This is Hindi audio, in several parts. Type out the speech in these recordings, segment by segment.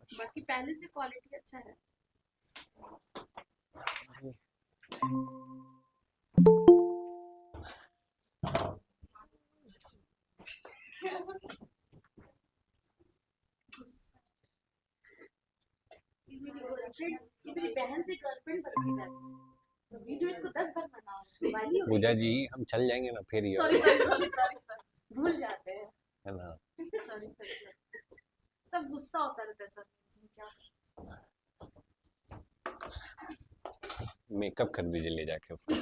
बाकी पहले से क्वालिटी अच्छा है। ये मेरी बहन से गर्लफ्रेंड बनती है। वीडियो इसको 10 बार बनाओ। पूजा जी हम चल जाएंगे ना फिर ये सॉरी सॉरी सॉरी सॉरी भूल जाते हैं, है ना। Sorry sorry. सब गुस्सा होता रहता है सर, क्या मेकअप कर दीजिए ले जाके उसको।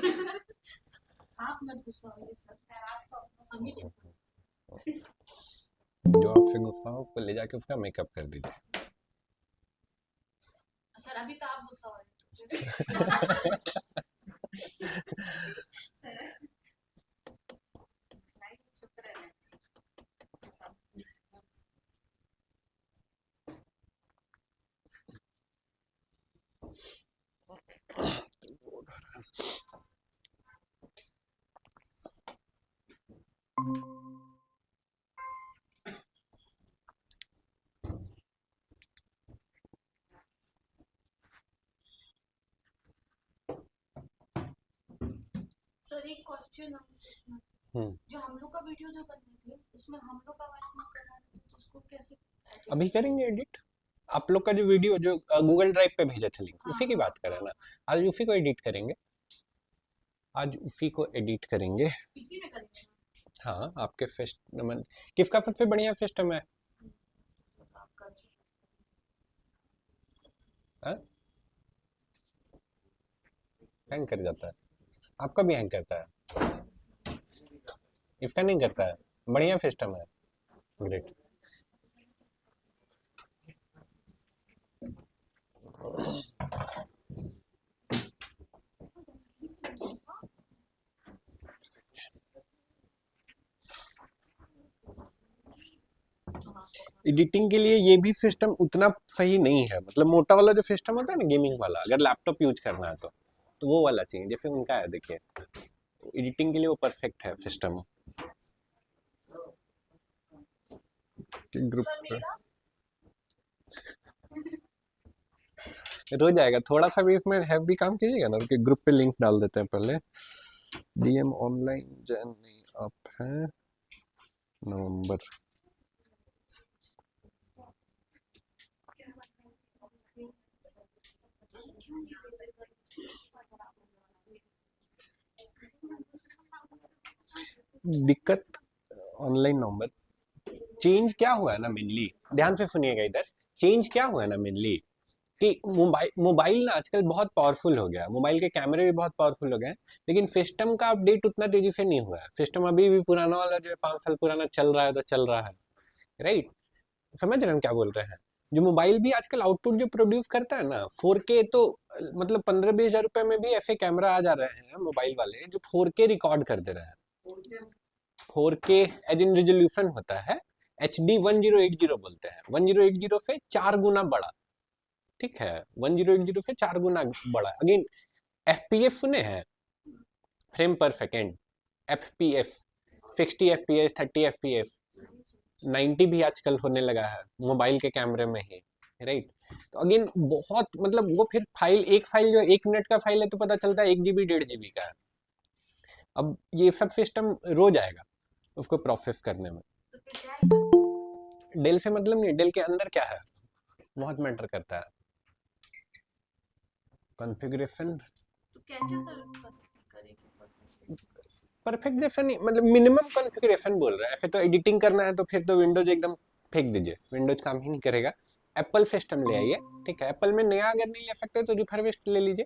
आप मत गुस्सा होइए सर, नाराज तो हम ही चुप। जो आपसे गुस्सा हो उसको ले जाके उसका मेकअप कर दीजिए। सर अभी तो आप गुस्सा हो रहे थे। चुप रहना। सर एक क्वेश्चन जो हम लोग का वीडियो जो बनने थे उसमें हम लोग का आवाज नहीं कर रहा था, तो उसको कैसे अभी करेंगे एडिट। आप लोग का जो वीडियो जो गूगल ड्राइव पे भेजा था लिंक, उसी की बात करें ना। आज उसी को एडिट करेंगे, आज उसी को एडिट करेंगे। इसी में करेंगे। हाँ आपके फेस्ट किसका सबसे बढ़िया सिस्टम है? हैंग कर जाता है, आपका भी हैंग करता है, इसका नहीं करता है। बढ़िया सिस्टम है, ग्रेट। एडिटिंग के लिए ये भी सिस्टम उतना सही नहीं है, मतलब मोटा वाला जो सिस्टम होता है ना गेमिंग वाला, अगर लैपटॉप यूज करना है तो वो वाला चाहिए, जैसे उनका है देखिए। एडिटिंग के लिए वो परफेक्ट है सिस्टम। ग्रुप पर रोज आएगा, थोड़ा सा भी इसमें हैवी काम कीजिएगा ना, उनके ग्रुप पे लिंक डाल देते हैं पहले। डीएम ऑनलाइन जैन नहीं आप हैं नवंबर। दिक्कत ऑनलाइन नंबर चेंज क्या हुआ है ना, मेनली ध्यान से सुनिएगा इधर। चेंज क्या हुआ है ना मेनली कि मोबाइल ना आजकल बहुत पावरफुल हो गया, मोबाइल के कैमरे भी बहुत पावरफुल हो गए हैं, लेकिन सिस्टम का अपडेट उतना तेजी से नहीं हुआ है। सिस्टम अभी भी पुराना वाला जो है 5 साल पुराना चल रहा है तो चल रहा है, राइट। समझ रहे हैं हम क्या बोल रहे हैं? जो मोबाइल भी आजकल आउटपुट जो प्रोड्यूस करता है ना 4K, तो मतलब 15-20 हज़ार रुपए में भी ऐसे कैमरा आ जा रहे हैं मोबाइल वाले जो 4K रिकॉर्ड कर दे रहे हैं। 4K एज इन रिजोल्यूशन होता है, HD 1080 बोलते हैं, 1080 से 4 गुना बड़ा। ठीक है, 1080 से 4 गुना बड़ा। अगेन FPS सुने हैं, फ्रेम पर सेकेंड, FPS 60 FPS 30 FPS 90 भी आजकल होने लगा है मोबाइल के कैमरे में ही, राइट। तो अगेन बहुत मतलब वो फिर फाइल, एक फाइल जो 1 मिनट का फाइल है तो पता चलता है 1 GB 1.5 GB का है। अब ये सब सिस्टम रोज आएगा उसको प्रोसेस करने में। डेल से मतलब नहीं, डेल के अंदर क्या है बहुत मैटर करता है। कॉन्फ़िगरेशन तो कैसे सर करेंगे? परफेक्ट जैसा नहीं, मतलब मिनिमम कॉन्फ़िगरेशन बोल रहा है। ऐसे तो एडिटिंग करना है तो फिर तो विंडोज एकदम फेंक दीजिए, विंडोज काम ही नहीं करेगा। एप्पल सिस्टम ले आइए, ठीक है। एप्पल में नया अगर नहीं ले सकते तो रिफर्बिश्ड ले लीजिए।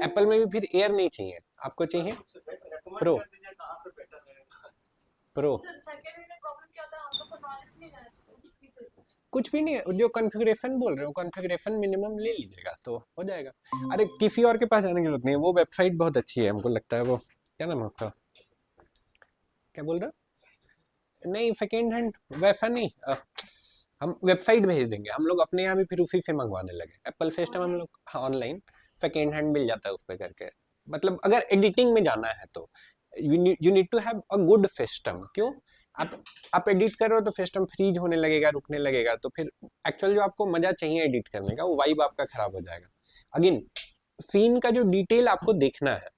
एप्पल में भी फिर एयर नहीं चाहिए, आपको चाहिए प्रो। प्रो कुछ भी नहीं है, जो कॉन्फ़िगरेशन बोल रहे हो कॉन्फ़िगरेशन मिनिमम ले लीजिएगा तो हो जाएगा। अरे किसी और के पास जाने की जरूरत नहीं है, वो वेबसाइट बहुत अच्छी है हमको लगता है। वो क्या नाम है उसका, क्या बोल रहे हो? नहीं सेकेंड हैंड वैसा नहीं, हम वेबसाइट भेज देंगे, हम लोग अपने यहाँ भी फिर उसी से मंगवाने लगे। एप्पल सिस्टम हम लोग हाँ ऑनलाइन सेकेंड हैंड मिल जाता है उस पर करके। मतलब अगर एडिटिंग में जाना है तो you need to have a good system. क्यों? आप आप एडिट कर रहे हो तो सिस्टम फ्रीज होने लगेगा, रुकने लगेगा, तो फिर एक्चुअल जो आपको मजा चाहिए एडिट करने का वो वाइब आपका खराब हो जाएगा। अगेन सीन का जो डिटेल आपको देखना है,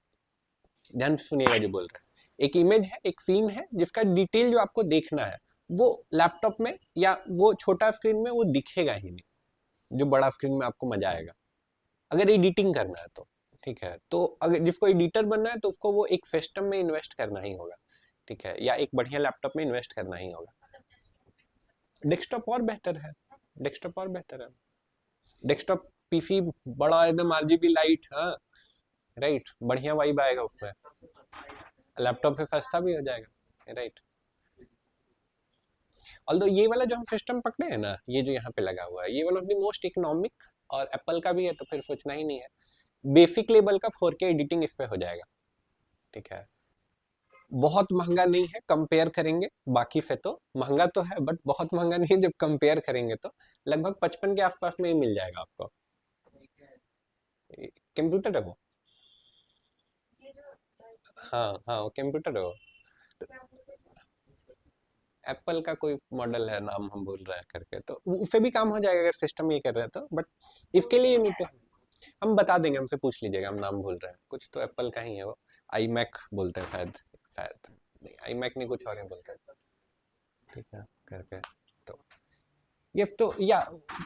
ध्यान से सुनिएगा जो बोल रहे हैं। एक इमेज है, एक सीन है जिसका डिटेल जो आपको देखना है वो लैपटॉप में या वो छोटा स्क्रीन में वो दिखेगा ही नहीं, जो बड़ा स्क्रीन में आपको मजा आएगा अगर एडिटिंग करना है तो। ठीक है, तो अगर जिसको एडिटर बनना है तो उसको वो एक सिस्टम में इन्वेस्ट करना ही होगा, ठीक है, या एक बढ़िया लैपटॉप में इन्वेस्ट करना ही होगा। डेस्कटॉप और बेहतर है, डेस्कटॉप और बेहतर है। डेस्कटॉप पीसी बड़ा एकदम आरजीबी लाइट, हाँ राइट, बढ़िया वाइब आएगा उसमें, लैपटॉप से सस्ता भी हो जाएगा, राइट। ऑल्दो ये वाला जो हम सिस्टम पकड़े हैं ना, ये जो यहाँ पे लगा हुआ है, ये one of the most economic और एप्पल का भी है, तो फिर सोचना ही नहीं है। बेसिक लेवल का 4K एडिटिंग इस पे हो जाएगा, ठीक है। बहुत महंगा नहीं है कंपेयर करेंगे बाकी से, तो महंगा तो है बट बहुत महंगा नहीं है, जब कंपेयर करेंगे तो लगभग 55 के आसपास में ही मिल जाएगा आपको। कंप्यूटर है वो, ये जो हाँ हाँ वो कंप्यूटर है वो, क्या बोलते हैं, एप्पल का कोई मॉडल है, नाम हम भूल रहे हैं करके, तो उससे भी काम हो जाएगा अगर सिस्टम ये कर रहे हैं तो, बट इसके लिए नीड टू, हम बता देंगे, हमसे पूछ लीजिएगा, हम नाम भूल रहे हैं, कुछ तो एप्पल का ही है वो, आई मैक बोलते हैं शायद, शायद नहीं आई मैक नहीं, कुछ और ही बोलते हैं, ठीक है करके। तो ये तो या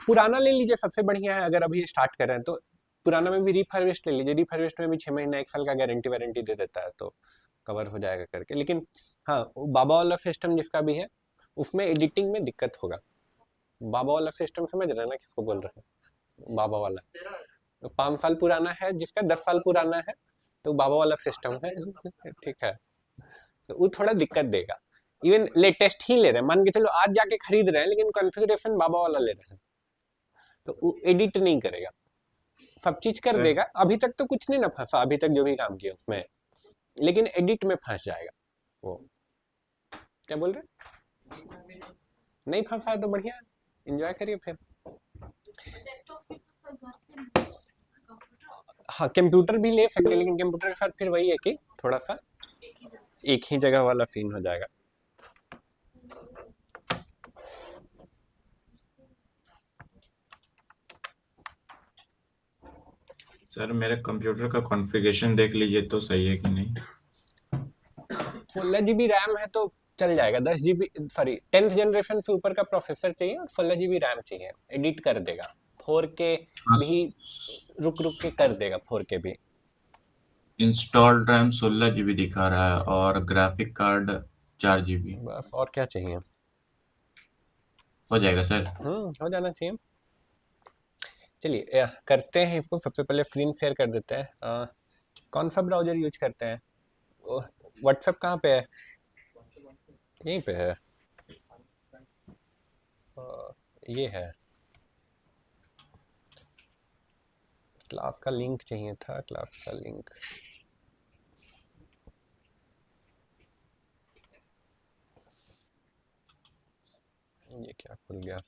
पुराना ले लीजिए, सबसे बढ़िया है अगर अभी स्टार्ट कर रहे हैं तो। पुराना में भी रिफर्बिश्ड ले लीजिए, रिफर्बिश्ड में भी 6 महीना 1 साल का गारंटी वारंटी दे देता है, तो कवर हो जाएगा करके। लेकिन हाँ वो बाबा वाला सिस्टम जिसका भी है उसमें एडिटिंग में दिक्कत होगा। बाबा वाला सिस्टम समझ रहे हैं ना किसको बोल रहे हैं, बाबा वाला तो 5 साल पुराना है, जिसका 10 साल पुराना है तो बाबा वाला सिस्टम है ठीक है, तो वो थोड़ा दिक्कत देगा। इवन लेटेस्ट ही ले रहे हैं, मान के चलो आज जाके खरीद रहे हैं लेकिन कॉन्फ़िगरेशन बाबा वाला ले रहे हैं, तो वो एडिट नहीं करेगा, सब चीज कर सर देगा। अभी तक तो कुछ नहीं ना फंसा, अभी तक जो भी काम किया उसमें, लेकिन एडिट में फंस जाएगा वो। क्या बोल रहे हैं? नहीं फंसा है तो बढ़िया, एंजॉय करिए फिर। डेस्कटॉप भी तो सब घर पे कंप्यूटर हाँ कंप्यूटर भी ले सकते हैं, लेकिन कंप्यूटर के साथ फिर वही है कि थोड़ा सा एक ही जगह। एक ही जगह वाला सीन हो जाएगा। सर मेरे कंप्यूटर का कॉन्फ़िगरेशन देख लीजिए तो सही है कि नहीं। 16 GB रैम है तो चल जाएगा, 10 GB सॉरी 10th जनरेशन से ऊपर का प्रोसेसर चाहिए और 16 GB रैम चाहिए, एडिट कर देगा। 4K हाँ, भी रुक रुक के कर देगा, 4K भी। इंस्टॉल्ड रैम 16 GB दिखा रहा है और ग्राफिक कार्ड 4 GB। बस और क्या चाहिए, हो जाएगा सर। हो जाना चाहिए। चलिए करते हैं इसको, सबसे पहले स्क्रीन शेयर कर देते हैं। कौन सा ब्राउजर यूज करते हैं? व्हाट्सएप कहाँ पे है? यहीं पे है, ये है। क्लास का लिंक चाहिए था, क्लास का लिंक, ये क्या खुल गया,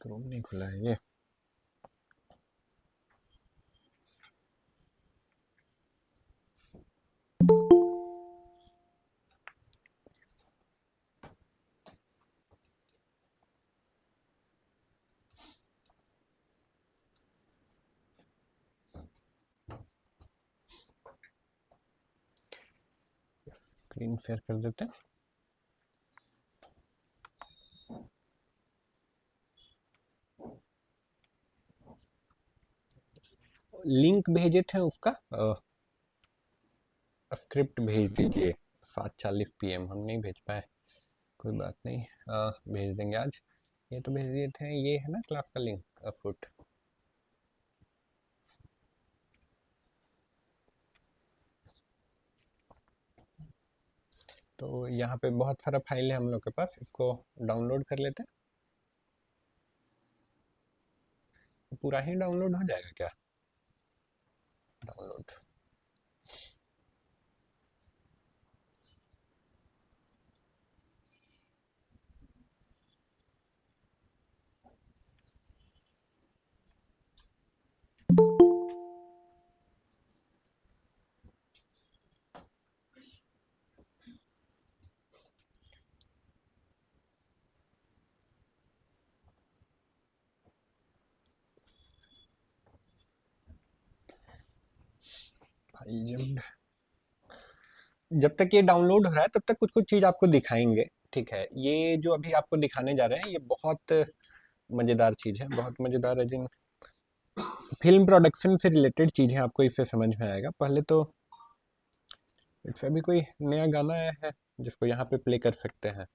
क्रोम नहीं खुला है ये। स्क्रीन शेयर कर देते हैं। लिंक भेजे थे उसका, स्क्रिप्ट भेज दीजिए। 7:40 PM हम नहीं भेज पाए, कोई बात नहीं, भेज देंगे आज। ये तो भेज दिए थे, ये है ना क्लास का लिंक फुट। तो यहाँ पे बहुत सारा फाइल है हम लोग के पास, इसको डाउनलोड कर लेते हैं। पूरा ही डाउनलोड हो जाएगा क्या? Download, Legend। जब तक ये डाउनलोड हो रहा है तब तक कुछ कुछ चीज़ आपको दिखाएंगे, ठीक है। ये जो अभी आपको दिखाने जा रहे हैं ये बहुत मज़ेदार चीज़ है, बहुत मज़ेदार है। जिन फिल्म प्रोडक्शन से रिलेटेड चीज़ें आपको इससे समझ में आएगा। पहले तो इससे अभी कोई नया गाना आया है जिसको यहाँ पे प्ले कर सकते हैं।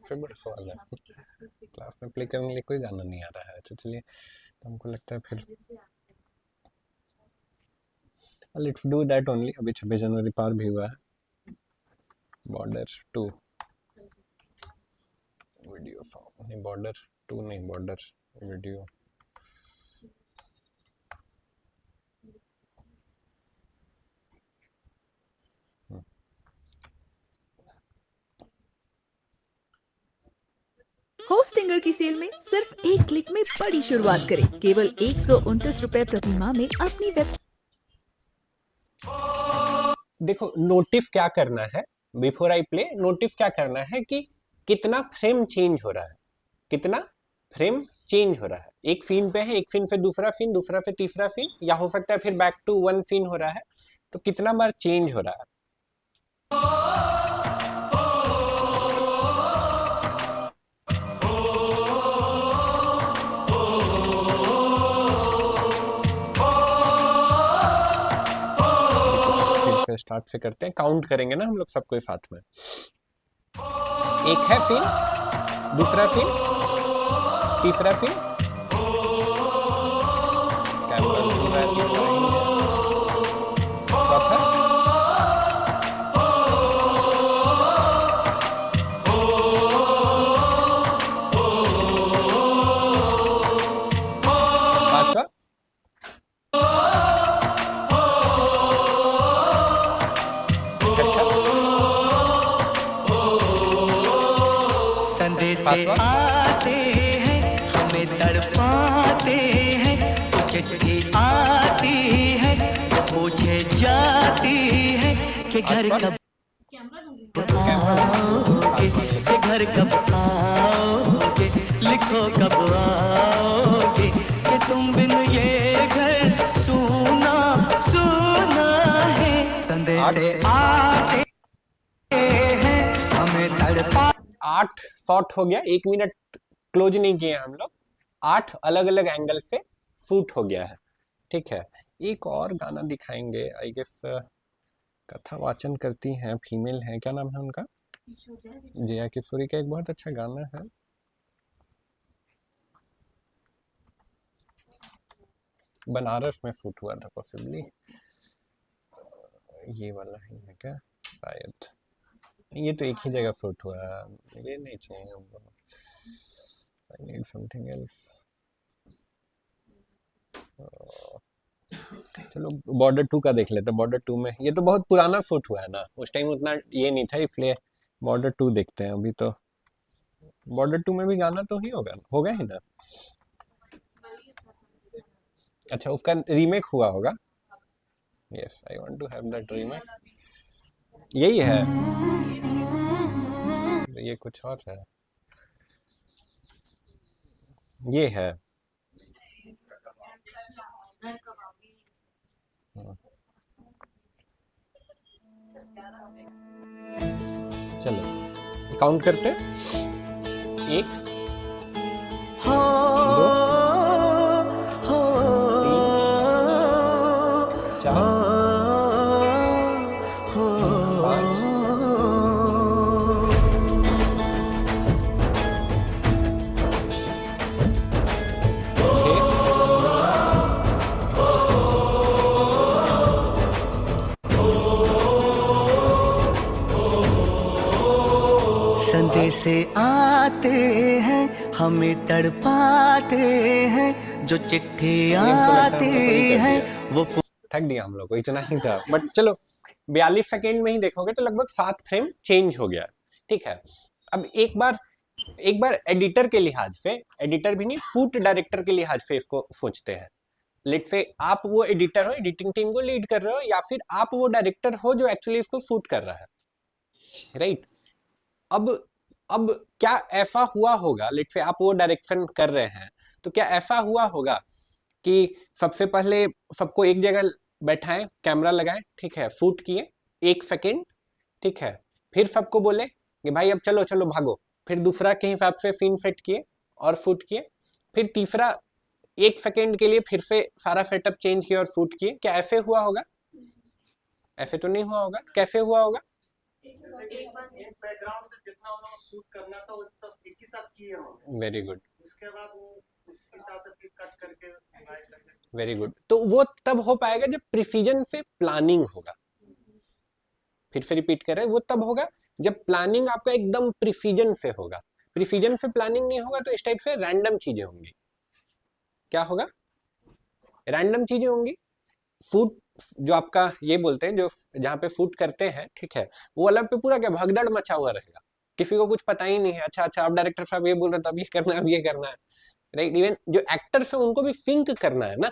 फेवरेट सवाल है, क्लास में प्ले करने के लिए कोई गाना नहीं आ रहा है। तो चलिए, तो हमको लगता है फिर लेट्स डू दैट ओनली। अभी 26 जनवरी पार भी हुआ है। बॉर्डर 2 वीडियो सॉन्ग नहीं, बॉर्डर 2 नहीं, बॉर्डर वीडियो। होस्टिंगर की सेल में सिर्फ एक क्लिक में बड़ी शुरुआत करें। केवल 129 रुपए प्रति माह में अपनी वेबसाइट। देखो नोटिस क्या करना है, बिफोर आई प्ले नोटिस क्या करना है कि कितना फ्रेम चेंज हो रहा है, कितना फ्रेम चेंज हो रहा है। एक सीन पे है, एक सीन से दूसरा सीन, दूसरा से तीसरा सीन, या हो सकता है फिर बैक टू वन सीन हो रहा है। तो कितना बार चेंज हो रहा है। फिर स्टार्ट से करते हैं, काउंट करेंगे ना हम लोग सबको साथ में। एक है सीन, दूसरा सीन, तीसरा सीन, कैमरा घूम रहा है, तीसरा ही है, चौथा, पांचवा, संदेश आते हैं हमें तड़पाते हैं, चिट्ठी आती है पूछे जाती है कि घर कब आओगे, कि घर कब आओगे, लिखो कब आओगे, कि तुम बिन ये घर सुना सुना है। संदेश आते हैं हमें तड़पा। 8 शॉट हो गया, 1 मिनट क्लोज नहीं किए हम लोग, 8 अलग अलग एंगल से शूट हो गया है, ठीक है। एक और गाना दिखाएंगे, आई गेस कथा वाचन करती हैं, फीमेल हैं, क्या नाम है उनका, जया किशोरी का एक बहुत अच्छा गाना है। बनारस में शूट हुआ था पॉसिबली, ये वाला ही है क्या शायद, ये तो एक ही जगह शूट हुआ है, ये नहीं चाहिए हमको। I need something else। चलो बॉर्डर 2 का देख लेते हैं। बॉर्डर 2 में ये तो बहुत पुराना शूट हुआ है ना, उस टाइम उतना ये नहीं था, इसलिए बॉर्डर 2 देखते हैं अभी। तो बॉर्डर 2 में भी गाना तो ही होगा ही ना। अच्छा, उसका रीमेक हुआ होगा। Yes, I want to have that remake. यही है, ये कुछ और है, ये है। चलो काउंट करते हैं, 1 2 3 4 5 संदेश आते हैं हमें तड़पाते हैं, जो चिट्ठी आती है वो ठग दिया हम लोग को, इतना ही था। बट चलो 42 सेकेंड में ही देखोगे तो लगभग 7 फ्रेम चेंज हो गया, ठीक है। अब एक बार एडिटर के लिहाज से, एडिटर भी नहीं, शूट डायरेक्टर के लिहाज से इसको सोचते हैं। लेट से आप वो एडिटर हो, एडिटिंग टीम को लीड कर रहे हो, या फिर आप वो डायरेक्टर हो जो एक्चुअली इसको शूट कर रहा है, राइट। अब अब क्या ऐसा हुआ होगा, लेट से आप वो डायरेक्शन कर रहे हैं, तो क्या ऐसा हुआ होगा कि सबसे पहले सबको एक जगह बैठाएं, कैमरा लगाएं, ठीक है, शूट किए 1 सेकेंड, ठीक है, फिर सबको बोले कि भाई अब चलो चलो भागो, फिर दूसरा के हिसाब से सीन सेट किए और शूट किए, फिर तीसरा 1 सेकेंड के लिए फिर से सारा सेटअप चेंज किया और शूट किए? क्या ऐसे हुआ होगा? ऐसे तो नहीं हुआ होगा। कैसे हुआ होगा? एक बैकग्राउंड से जितना उन लोगों को शूट करना था वो तो एक ही साथ किए होंगे। वेरी गुड, उसके बाद वो इसके साथ से फिर कट करके डिवाइड करके। Very good. तो वो तब हो पाएगा जब प्रिसीजन से प्लानिंग होगा। फिर से रिपीट कर रहे हैं, वो तब होगा जब प्लानिंग आपका एकदम प्रिसीजन से होगा। प्रिसीजन से प्लानिंग नहीं होगा तो इस टाइप से रैंडम चीजें होंगी। क्या होगा? रैंडम चीजें होंगी। शूट जो आपका ये बोलते हैं, जो जहाँ पे शूट करते हैं, ठीक है, वो वाला पे पूरा क्या भगदड़ मचा हुआ रहेगा, किसी को कुछ पता ही नहीं है। अच्छा अच्छा, आप डायरेक्टर साहब ये बोल रहे हैं तो अब ये करना है, अब ये करना है, राइट। इवन जो एक्टर्स है उनको भी सिंक करना है ना।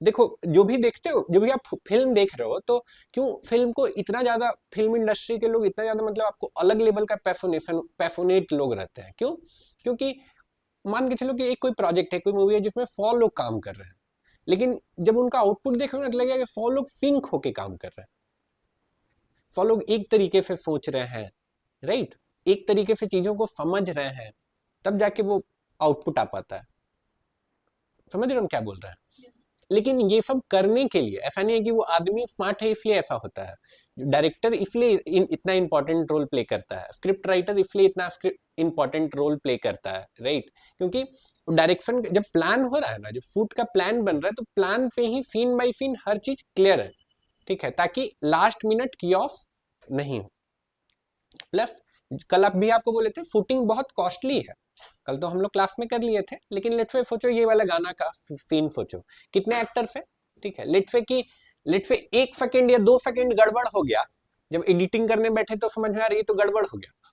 देखो, जो भी देखते हो, जो भी आप फिल्म देख रहे हो, तो क्यों फिल्म को इतना ज्यादा, फिल्म इंडस्ट्री के लोग इतना ज्यादा, मतलब आपको अलग लेवल का पैशनेट लोग रहते हैं। क्यों? क्योंकि मान के चलो कि एक कोई प्रोजेक्ट है, कोई मूवी है जिसमें 100 लोग काम कर रहे हैं, लेकिन जब उनका आउटपुट देखोगे तो लगेगा कि 100 लोग सिंक होके काम कर रहे हैं, 100 लोग एक तरीके से सोच रहे हैं, राइट, एक तरीके से चीजों को समझ रहे हैं, तब जाके वो आउटपुट आ पाता है। समझ रहे हो हम क्या बोल रहे हैं? लेकिन ये सब करने के लिए ऐसा नहीं है कि वो आदमी स्मार्ट है इसलिए ऐसा होता है। डायरेक्टर इसलिए इतना इंपॉर्टेंट रोल प्ले करता है, स्क्रिप्ट राइटर इसलिए इतना इंपॉर्टेंट रोल प्ले करता है, राइट। क्योंकि डायरेक्शन जब प्लान हो रहा है ना, जब शूट का प्लान बन रहा है, तो प्लान पे ही सीन बाय सीन हर चीज क्लियर है, ठीक है, ताकि लास्ट मिनट कियोस नहीं हो। प्लस कल आप भी आपको बोले थे शूटिंग बहुत कॉस्टली है, कल तो हम लोग क्लास में कर लिए थे, लेकिन लेट्स से सोचो ये वाला गाना का सीन सोचो, कितने एक्टर्स है, ठीक है, लेट्स से 1 सेकेंड या 2 सेकेंड गड़बड़ हो गया, जब एडिटिंग करने बैठे तो समझ में आ रही है तो गड़बड़ हो गया,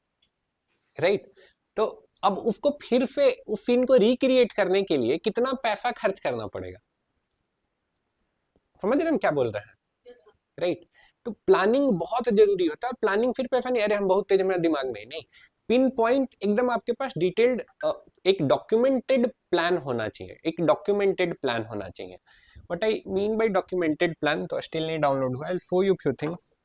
राइट। तो अब उसको फिर से उस सीन को रिक्रिएट करने के लिए कितना पैसा खर्च करना पड़ेगा? समझ रहे हम क्या बोल रहे हैं, राइट। तो प्लानिंग बहुत जरूरी होता है। प्लानिंग फिर पैसा नहीं, अरे हम बहुत तेज, मेरा दिमाग में नहीं, पिन पॉइंट एकदम आपके पास डिटेल्ड एक डॉक्यूमेंटेड प्लान होना चाहिए, एक डॉक्यूमेंटेड प्लान होना चाहिए। What I mean by documented plan, तो स्टिल नहीं डाउनलोड हुआ, I will show you few things.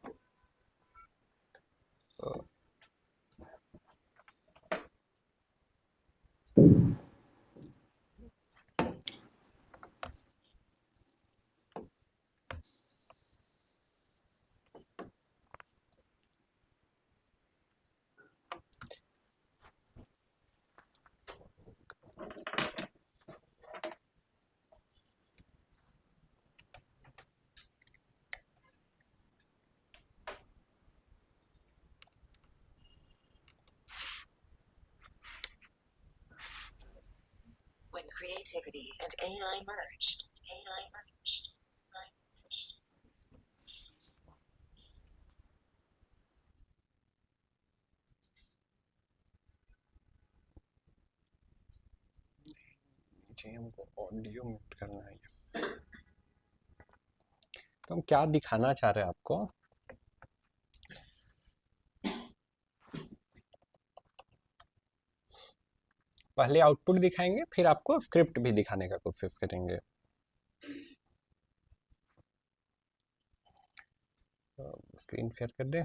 When creativity and AI merged, जी हमको ऑडियो म्यूट करना है, यस। तो हम क्या दिखाना चाह रहे हैं आपको, पहले आउटपुट दिखाएंगे, फिर आपको स्क्रिप्ट भी दिखाने का कोशिश करेंगे। स्क्रीन शेयर कर दें।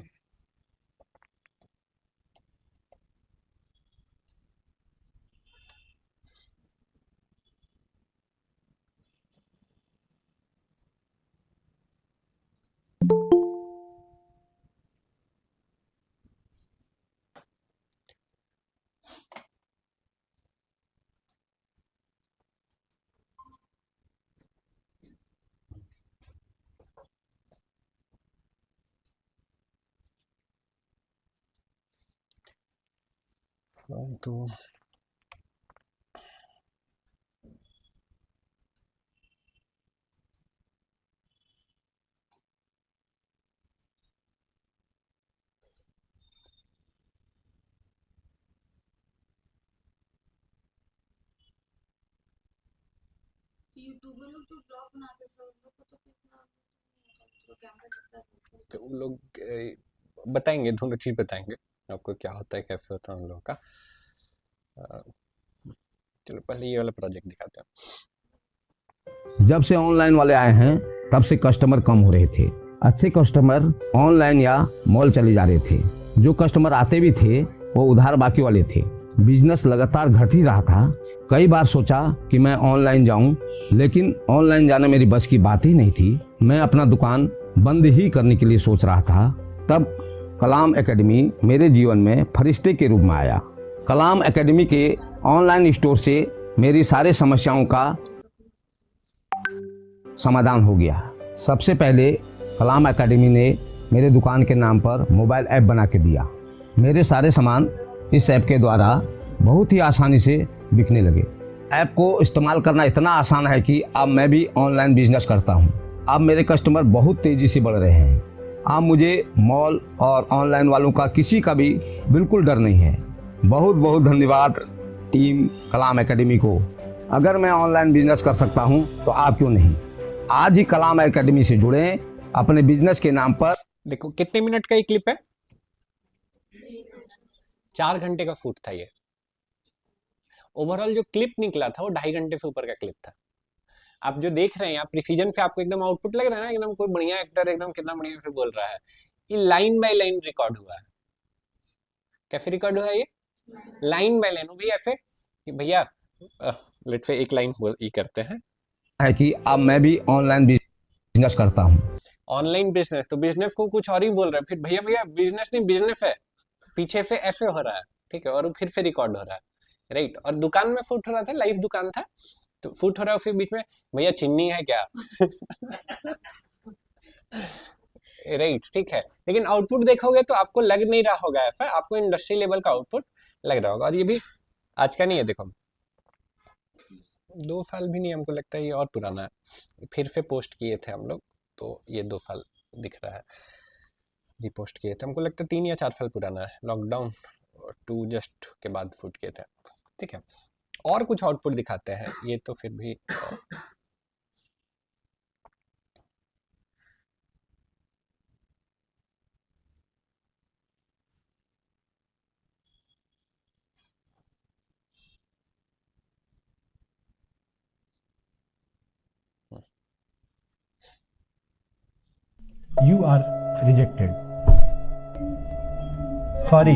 तो यूट्यूबर लोग जो ब्लॉग बनाते हैं सब लोग को तो कितना तो कैमरा कितना वो लोग बताएंगे, दोनों चीज बताएंगे, आपको क्या होता है, कैसे होता है उन लोगों का। अ, चलो पहले ये वाला प्रोजेक्ट दिखाते हैं। जब से ऑनलाइन वाले आए हैं तब से कस्टमर कम हो रहे थे। अच्छे कस्टमर ऑनलाइन या मॉल चले जा रहे थे। जो कस्टमर आते भी थे वो उधार बाकी वाले थे। बिजनेस लगातार घट ही रहा था। कई बार सोचा कि मैं ऑनलाइन जाऊं, लेकिन ऑनलाइन जाना मेरी बस की बात ही नहीं थी। मैं अपना दुकान बंद ही करने के लिए सोच रहा था। तब कलाम एकेडमी मेरे जीवन में फरिश्ते के रूप में आया। कलाम एकेडमी के ऑनलाइन स्टोर से मेरी सारी समस्याओं का समाधान हो गया। सबसे पहले कलाम एकेडमी ने मेरे दुकान के नाम पर मोबाइल ऐप बना के दिया। मेरे सारे सामान इस ऐप के द्वारा बहुत ही आसानी से बिकने लगे। ऐप को इस्तेमाल करना इतना आसान है कि अब मैं भी ऑनलाइन बिजनेस करता हूं। अब मेरे कस्टमर बहुत तेज़ी से बढ़ रहे हैं। अब मुझे मॉल और ऑनलाइन वालों का किसी का भी बिल्कुल डर नहीं है। बहुत बहुत धन्यवाद टीम कलाम एकेडमी को। अगर मैं ऑनलाइन बिजनेस कर सकता हूं तो आप क्यों नहीं। आज ही कलाम एकेडमी से जुड़ें अपने बिजनेस के नाम पर। देखो कितने मिनट का ये क्लिप है, 4 घंटे का शूट था ये। ओवरऑल जो क्लिप निकला था वो 2.5 घंटे से ऊपर का क्लिप था। आप जो देख रहे हैं यहाँ प्रिसीजन से आपको एकदम आउटपुट लग रहा है ना, एकदम कोई बढ़िया एक्टर एकदम कितना बढ़िया से बोल रहा है। ये लाइन बाय लाइन रिकॉर्ड हुआ है। कैसे रिकॉर्ड हुआ है ये? Line by line. वो भी ऐसे कि भैया लेट्स से एक लाइन बोल ये करते हैं है कि अब मैं भी ऑनलाइन बिजनेस करता हूं। ऑनलाइन बिजनेस, तो बिजनेस को कुछ और ही बोल रहा है। फिर भैया भैया बिजनेस नहीं, बिजनेस है, पीछे से ऐसे हो रहा है, ठीक है, और वो फिर से रिकॉर्ड हो रहा है, राइट। और दुकान में शूट हो रहा था, लाइव दुकान था, तो शूट हो रहा है, फिर बीच में भैया चिन्नी है क्या राइट, ठीक है। लेकिन आउटपुट देखोगे तो आपको लग नहीं रहा होगा ऐसा, आपको इंडस्ट्री लेवल का आउटपुट लग रहा होगा। और ये भी आज का नहीं है, देखो 2 साल भी नहीं, हमको लगता है ये और पुराना है। फिर से पोस्ट किए थे हम लोग, तो ये 2 साल दिख रहा है, रिपोस्ट किए थे। हमको लगता है 3 या 4 साल पुराना है। लॉकडाउन 2 जस्ट के बाद शूट किए थे, ठीक है। और कुछ आउटपुट दिखाते हैं, ये तो फिर भी You are rejected. Sorry,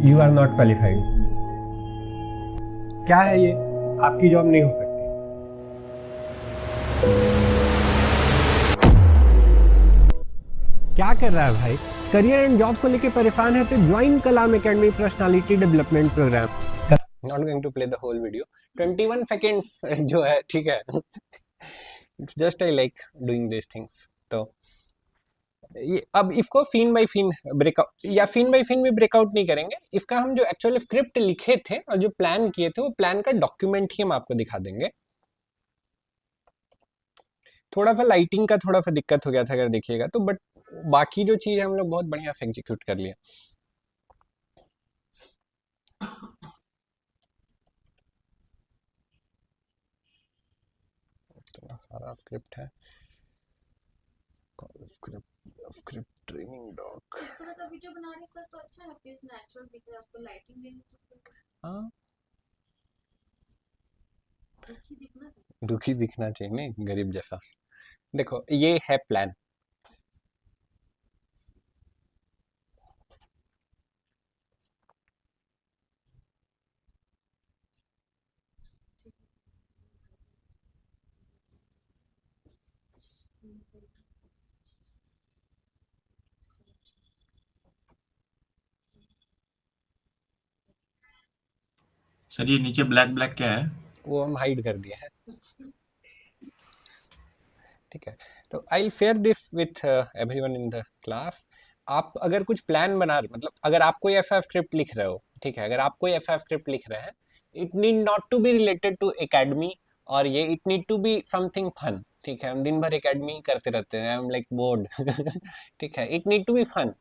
you are not qualified. क्या है ये? आपकी जॉब नहीं हो सकती। क्या कर रहा है भाई? करियर एंड जॉब को लेके परेशान है तो join Kalam academy personality development programme. Not going to play the whole video, 21 seconds जो है, ठीक है just I like doing this things. तो ये अब इसको सीन बाय सीन ब्रेकआउट या सीन बाय सीन भी ब्रेकआउट नहीं करेंगे। इसका हम जो एक्चुअल स्क्रिप्ट लिखे थे और जो प्लान किए थे, वो प्लान का डॉक्यूमेंट ही हम आपको दिखा देंगे। थोड़ा सा लाइटिंग का थोड़ा सा दिक्कत हो गया था अगर देखिएगा तो, बट बाकी जो चीज है हम लोग बहुत बढ़िया से एग्जीक्यूट कर लिया। इतना सारा स्क्रिप्ट है, स्क्रिप्ट ट्रेनिंग डॉक। इस तरह का वीडियो बना रहे सर तो अच्छा है, पीस नेचुरल दिख रहा है, उसको लाइटिंग देंगे तो फिर हाँ, दुखी दिखना चाहिए। दुखी दिखना चाहिए, नहीं गरीब जैसा। देखो ये है प्लान, सर ये नीचे ब्लैक ब्लैक क्या है? वो हम हाइड कर दिया है, ठीक है। तो I will share this with everyone in the class. आप अगर कुछ प्लान बना रहे, मतलब अगर आप कोई ऐसा स्क्रिप्ट लिख रहे हो, ठीक है, अगर आप कोई ऐसा स्क्रिप्ट लिख रहे हैं, it need not to be related to academy, और ये it need to be something fun, ठीक है। हम दिन भर एकेडमी करते रहते हैं, आई एम लाइक बोर्ड ठीक है, it need to be fun.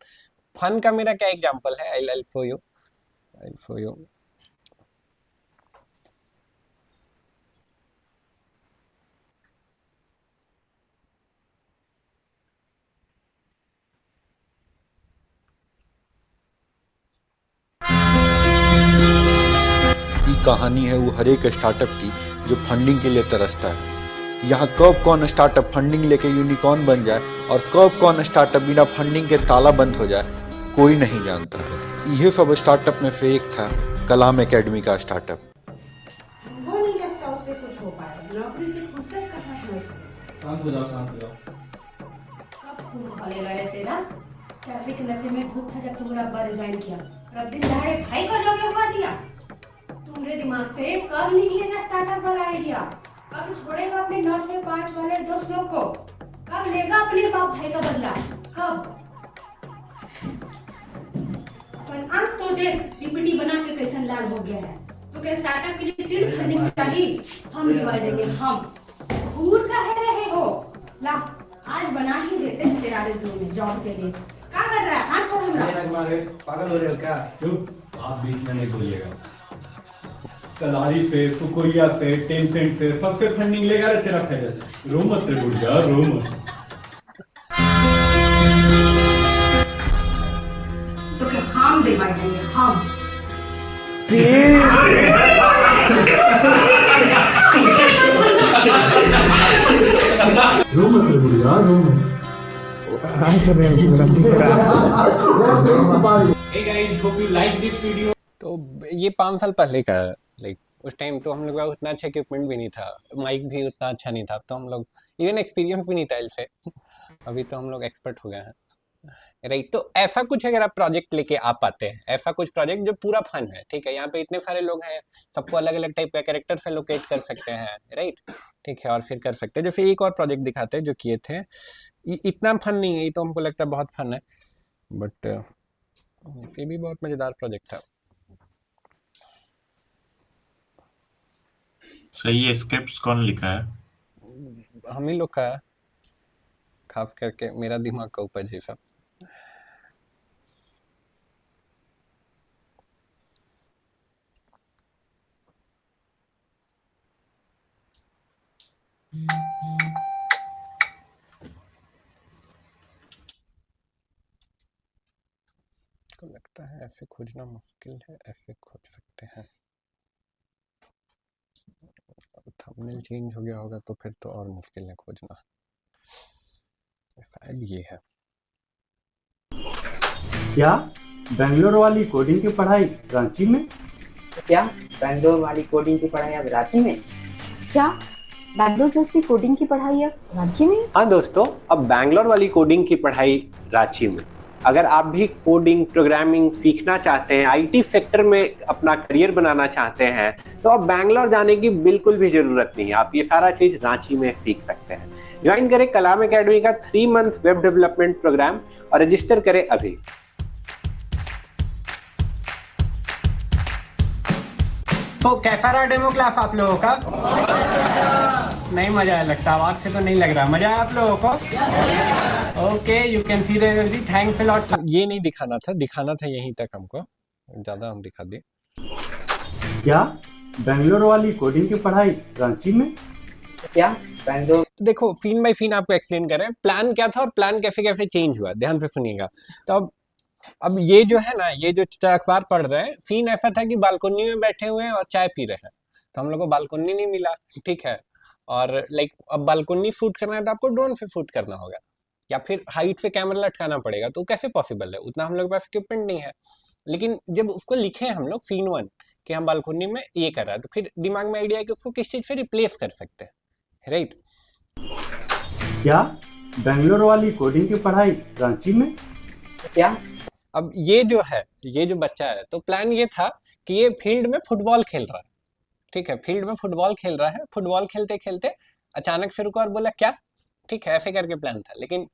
Fun का मेरा क्या एग्जांपल है, I show you, I show you. कहानी है वो हर एक स्टार्टअप की जो फंडिंग के लिए तरसता है। यहाँ कब कौन स्टार्टअप फंडिंग लेके यूनिकॉर्न बन जाए और कब कौन स्टार्टअप बिना फंडिंग के ताला बंद हो जाए, कोई नहीं जानता। यह सब स्टार्टअप में से एक था कलाम एकेडमी का स्टार्टअप। वो नहीं लगता उससे कुछ हो पाएगा। नौकरी से फुर्सत कहाँ है उसको। शांत हो जाओ, शांत हो जाओ। कब खून खोलेगा रे तेरा? सैलरी के नशे में धूप था जब तुम्हारा अब्बा रिजाइन किया और अब दिन दहाड़े भाई का जॉब लगवा दिया। तुम्हारे दिमाग से कब निकलेगा स्टार्टअप वाला आइडिया? कब छोड़ेगा अपने 9 से 5 वाले दोस्तों को? कब लेगा अपने बाप भाई का बदला? कब? पर अब तो देख पीपीटी बना के कैसन लाल हो गया है। तो क्या स्टार्टअप के लिए सिर्फ फंडिंग चाहिए? हम दिवा देंगे। हम खुद का है रहे हो ला, आज बना ही देते हैं तेरा रिज्यूमे जॉब के लिए। क्या कर रहा है? हाथ छोड़ हमरा। पागल हो रहे हो क्या? चुप, आप बीच में नहीं बोलिएगा। कलारी से, सुकोरिया से, टेंसेंट से सबसे फंडिंग लेगा रे तेरा फैजल। रो मत रे बुढ़िया, रो मत। तो फिर हम दिवा देंगे। हम रो मत रे बुढ़िया, रो मत। Hey guys, hope you like this video. तो ये 5 साल पहले का है। लाइक उस टाइम तो हम लोग का उतना अच्छा इक्विपमेंट भी नहीं था, माइक भी उतना अच्छा नहीं था, तो हम लोग इवन एक्सपीरियंस भी नहीं था इससे। अभी तो हम लोग एक्सपर्ट हो गए हैं, राइट। तो ऐसा कुछ अगर आप प्रोजेक्ट लेके आ पाते हैं, ऐसा कुछ प्रोजेक्ट जो पूरा फन है, ठीक है, यहाँ पे इतने सारे लोग हैं, सबको अलग अलग टाइप का कैरेक्टर से लोकेट कर सकते हैं, राइट, ठीक है, और फिर कर सकते हैं। जैसे एक और प्रोजेक्ट दिखाते हैं जो किए थे, इतना फन नहीं है, ये तो हमको लगता है बहुत फन है, बट फिर भी बहुत मजेदार प्रोजेक्ट था। सही है। स्क्रिप्ट कौन लिखा है? हम ही लोग का है, खास करके मेरा दिमाग का उपज है सब। तो लगता है ऐसे खोजना मुश्किल है, ऐसे खोज सकते हैं। थंबनेल चेंज हो गया होगा तो फिर तो और मुश्किल है खोजना। शायद ये है। क्या बेंगलोर वाली कोडिंग की पढ़ाई रांची में? क्या बैंगलोर वाली कोडिंग की पढ़ाई अब रांची में? क्या बैंगलोर जैसी कोडिंग की पढ़ाई अब रांची में? हाँ दोस्तों, अब बैंगलोर वाली कोडिंग की पढ़ाई रांची में। अगर आप भी कोडिंग प्रोग्रामिंग सीखना चाहते हैं, आईटी सेक्टर में अपना करियर बनाना चाहते हैं, तो अब बैंगलोर जाने की बिल्कुल भी जरूरत नहीं है। आप ये सारा चीज रांची में सीख सकते हैं। ज्वाइन करें कलाम एकेडमी का 3 मंथ वेब डेवलपमेंट प्रोग्राम और रजिस्टर करें अभी। तो कैसा रहा डेमो क्लास आप लोगों का? नहीं मजा आया लगता, आवाज से तो नहीं लग रहा। मजा आया आप लोगों को? Okay, you can see the energy. Thanks a lot. ये नहीं दिखाना था यहीं तक, हमको ज्यादा हम दिखा दिए। क्या बेंगलोर वाली कोडिंग की पढ़ाई रांची में? क्या बैंगलोर? तो देखो, सीन बाय सीन आपको एक्सप्लेन कर रहे हैं प्लान क्या था और प्लान कैसे कैसे चेंज हुआ, ध्यान से सुनिएगा। तो अब ये जो है ना, ये जो अखबार पढ़ रहे हैं, सीन ऐसा था कि बालकोनी में बैठे हुए हैं और चाय पी रहे हैं, तो हम लोग को बालकोनी नहीं मिला, ठीक है, और लाइक अब बालकोनी शूट करना है तो आपको ड्रोन से शूट करना होगा या फिर हाइट पे कैमरा लटकाना पड़ेगा, तो कैसे पॉसिबल है, उतना हम लोग के पास इक्विपमेंट नहीं है। लेकिन जब उसको लिखे हम लोग सीन 1 कि हम बालकोनी में ये कर रहा है, तो फिर दिमाग में आइडिया है कि उसको किस चीज से रिप्लेस कर सकते हैं, राइट। क्या बेंगलोर वाली कोडिंग की पढ़ाई रांची में? क्या अब ये जो है, ये जो बच्चा है, तो प्लान ये था कि ये फील्ड में फुटबॉल खेल रहा है, ठीक है, फील्ड में फुटबॉल खेल रहा है, फुटबॉल खेलते खेलते अचानक से रुका और बोला क्या, ठीक है, ऐसे करके प्लान था, लेकिन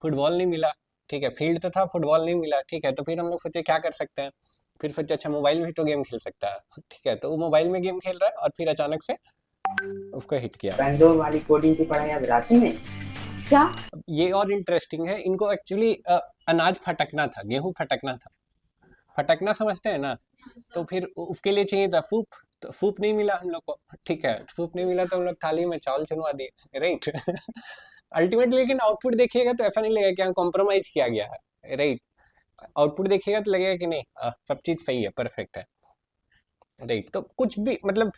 फुटबॉल नहीं मिला, ठीक है, फील्ड तो था, फुटबॉल नहीं मिला, ठीक है, तो फिर हम लोग सोचे क्या कर सकते हैं, फिर सोचे अच्छा मोबाइल में तो गेम खेल सकता है, ठीक है, तो वो मोबाइल में गेम खेल रहा है और फिर अचानक से उसको हिट किया। बैंगलोर वाली कोडिंग की पढ़ाई अब रांची में? क्या ये और इंटरेस्टिंग है, इनको एक्चुअली अनाज फटकना था, गेहूं फटकना था, फटकना समझते हैं ना, तो फिर उसके लिए चाहिए था सूप, तो सूप नहीं मिला हम लोग को, ठीक है, सूप नहीं मिला तो हम लोग थाली में चावल चुनवा दिए, राइट। अल्टीमेटली लेकिन आउटपुट देखिएगा तो ऐसा नहीं लगेगा कि यहाँ कॉम्प्रोमाइज किया गया है, राइट। आउटपुट देखिएगा तो लगेगा कि नहीं सब चीज सही है, परफेक्ट है। राइट, तो कुछ भी मतलब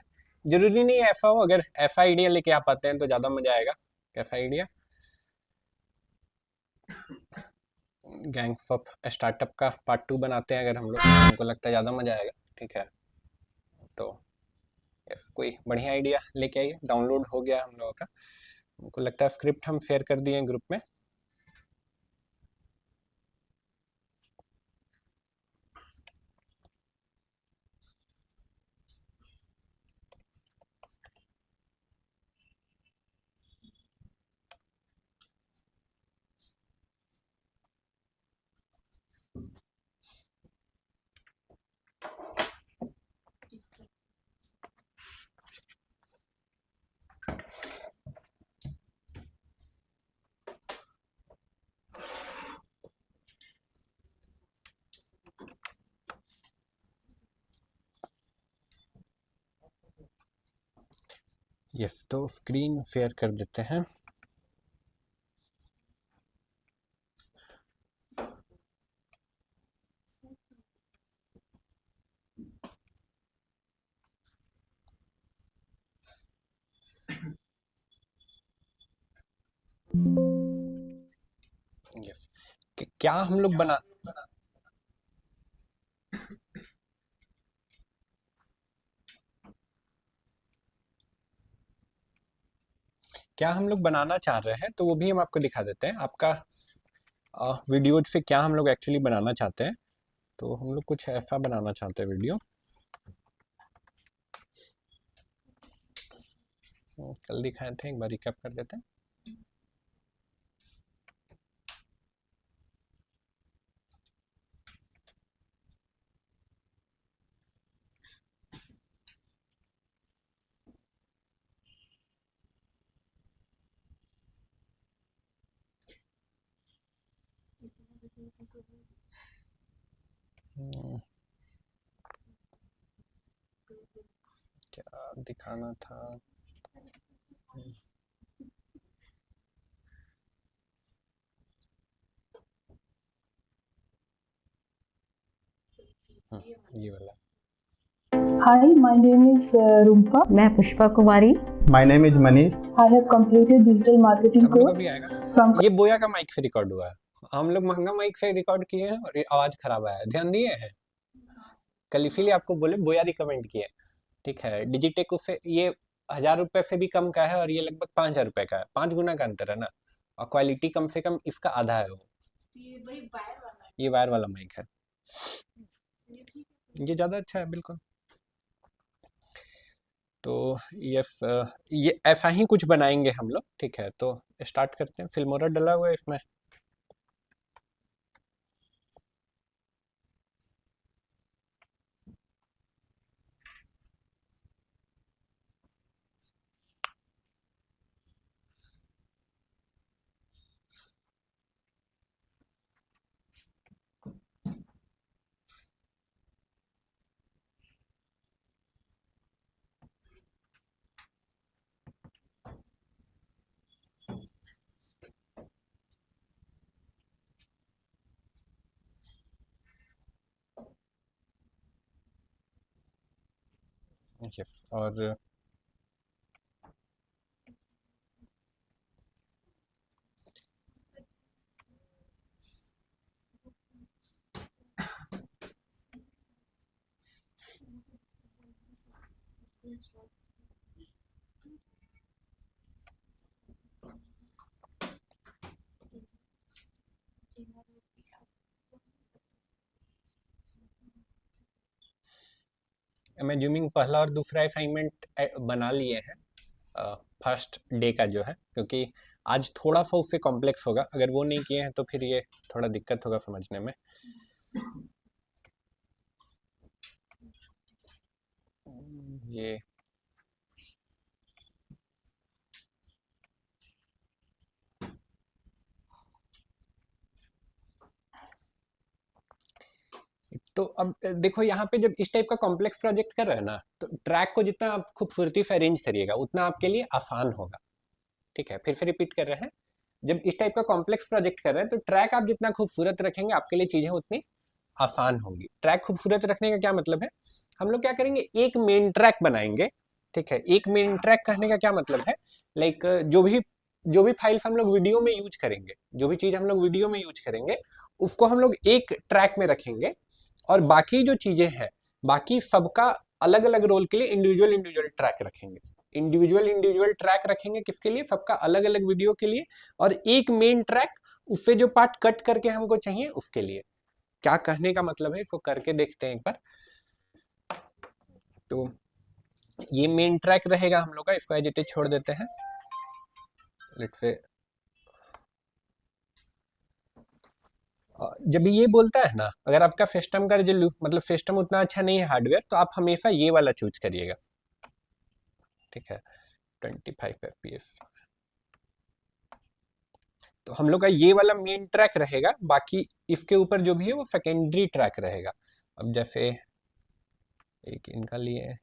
जरूरी नहीं है ऐसा हो, अगर ऐसा आइडिया लेके आप आते हैं तो ज़्यादा मजा आएगा। कैसा आइडिया? गैंग्स ऑफ स्टार्टअप का पार्ट 2 बनाते हैं अगर हम लोग, हमको लगता है ज़्यादा मजा आएगा। ठीक है, तो यस, कोई बढ़िया आइडिया लेके आइए। डाउनलोड हो गया हम लोगों का, हमको लगता है स्क्रिप्ट हम शेयर कर दिए ग्रुप में। यस, तो स्क्रीन शेयर कर देते हैं। यस, क्या हम लोग बना क्या हम लोग बनाना चाह रहे हैं तो वो भी हम आपको दिखा देते हैं। आपका वीडियोज से क्या हम लोग एक्चुअली बनाना चाहते हैं, तो हम लोग कुछ ऐसा बनाना चाहते हैं वीडियो। कल दिखाए थे, एक बार रिकैप कर देते हैं। क्या दिखाना था? ये वाला। Hi, my name is Rumpa. मैं पुष्पा कुमारी। My name is Manish. I have completed digital marketing हम लोग course अभी आएगा। from ये बोया का माइक से रिकॉर्ड हुआ है। हम लोग महंगा माइक से रिकॉर्ड किए हैं और ये आवाज खराब आया है, ध्यान दिए हैं? कल इसीलिए आपको बोले बोया रिकमेंड किए। ठीक है, डिजिटेक से ये 1000 रुपए से भी कम का है और ये लगभग 5000 रुपए का है, 5 गुना का अंतर है ना, और क्वालिटी कम से कम इसका आधा है। वो ये वायर वाला माइक है, ये ज़्यादा अच्छा है बिल्कुल। तो यस, ये ऐसा ही कुछ बनाएंगे हम लोग। ठीक है, तो स्टार्ट करते हैं। फिल्मोरा डला हुआ है इसमें। यस, और मैं जूमिंग पहला और दूसरा असाइनमेंट बना लिए हैं फर्स्ट डे का जो है, क्योंकि आज थोड़ा सा उससे कॉम्प्लेक्स होगा। अगर वो नहीं किए हैं तो फिर ये थोड़ा दिक्कत होगा समझने में। ये तो अब देखो, यहाँ पे जब इस टाइप का कॉम्प्लेक्स प्रोजेक्ट कर रहे हैं ना, तो ट्रैक को जितना आप खूबसूरती से अरेंज करिएगा उतना आपके लिए आसान होगा। ठीक है, फिर से रिपीट कर रहे हैं, जब इस टाइप का कॉम्प्लेक्स प्रोजेक्ट कर रहे हैं तो ट्रैक आप जितना खूबसूरत रखेंगे आपके लिए चीज़ें उतनी आसान होंगी। ट्रैक खूबसूरत रखने का क्या मतलब है, हम लोग क्या करेंगे, एक मेन ट्रैक बनाएंगे। ठीक है, एक मेन ट्रैक कहने का क्या मतलब है, लाइक जो भी फाइल्स हम लोग वीडियो में यूज करेंगे, जो भी चीज हम लोग वीडियो में यूज करेंगे, उसको हम लोग एक ट्रैक में रखेंगे, और बाकी जो चीजें हैं, बाकी सबका अलग अलग रोल के लिए इंडिविजुअल ट्रैक रखेंगे। इंडिविजुअल ट्रैक रखेंगे किसके लिए, सबका अलग अलग वीडियो के लिए, और एक मेन ट्रैक उससे जो पार्ट कट करके हमको चाहिए उसके लिए। क्या कहने का मतलब है, इसको करके देखते हैं एक बार। तो ये मेन ट्रैक रहेगा हम लोग का, इसको एज इट इज छोड़ देते हैं। लेट्स से जब ये बोलता है ना, अगर आपका सिस्टम का मतलब सिस्टम उतना अच्छा नहीं है हार्डवेयर, तो आप हमेशा ये वाला चूज करिएगा। ठीक है, 25 fps। तो हम लोग का ये वाला मेन ट्रैक रहेगा, बाकी इसके ऊपर जो भी है वो सेकेंडरी ट्रैक रहेगा। अब जैसे एक इनका लिए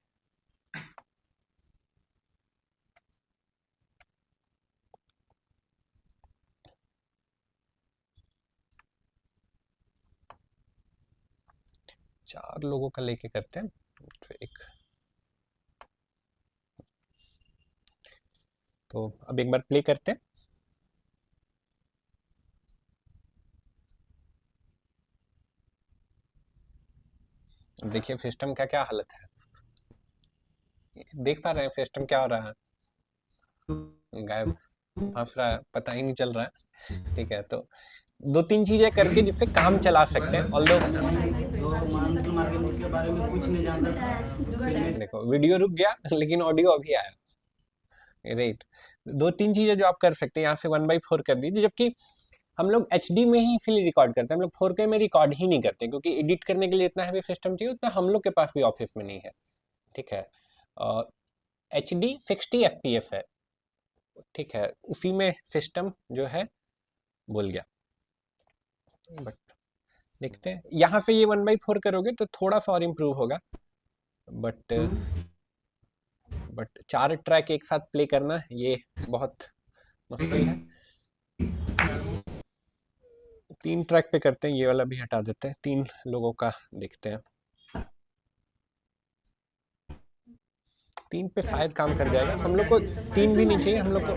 चार लोगों का लेके करते हैं, तो एक तो अब एक बार प्ले करते हैं। अब देखिए सिस्टम का क्या हालत है, देख पा रहे हैं सिस्टम क्या हो रहा है, गायब फंस रहा है, पता ही नहीं चल रहा है। ठीक है, तो दो तीन चीजें करके जिससे काम चला सकते हैं। ऑल्दो देखो वीडियो रुक गया लेकिन ऑडियो अभी आया, राइट। दो तीन चीजें जो आप कर सकते हैं, यहाँ से 1/4 कर दीजिए, जबकि हम लोग HD में ही इसीलिए रिकॉर्ड करते हैं, हम लोग 4K में रिकॉर्ड ही नहीं करते, क्योंकि एडिट करने के लिए इतना हैवी सिस्टम चाहिए, उतना हम लोग के पास भी ऑफिस में नहीं है। ठीक है, HD 60 FPS है। ठीक है, उसी में सिस्टम जो है बोल गया। बट देखते हैं, यहाँ से ये 1/4 करोगे तो थोड़ा सा और इम्प्रूव होगा, बट 4 ट्रैक एक साथ प्ले करना ये बहुत मुश्किल है। 3 ट्रैक पे करते हैं, ये वाला भी हटा देते हैं, 3 लोगों का देखते हैं। 3 पे शायद काम कर जाएगा, हम लोग को 3 भी नहीं चाहिए, हम लोग को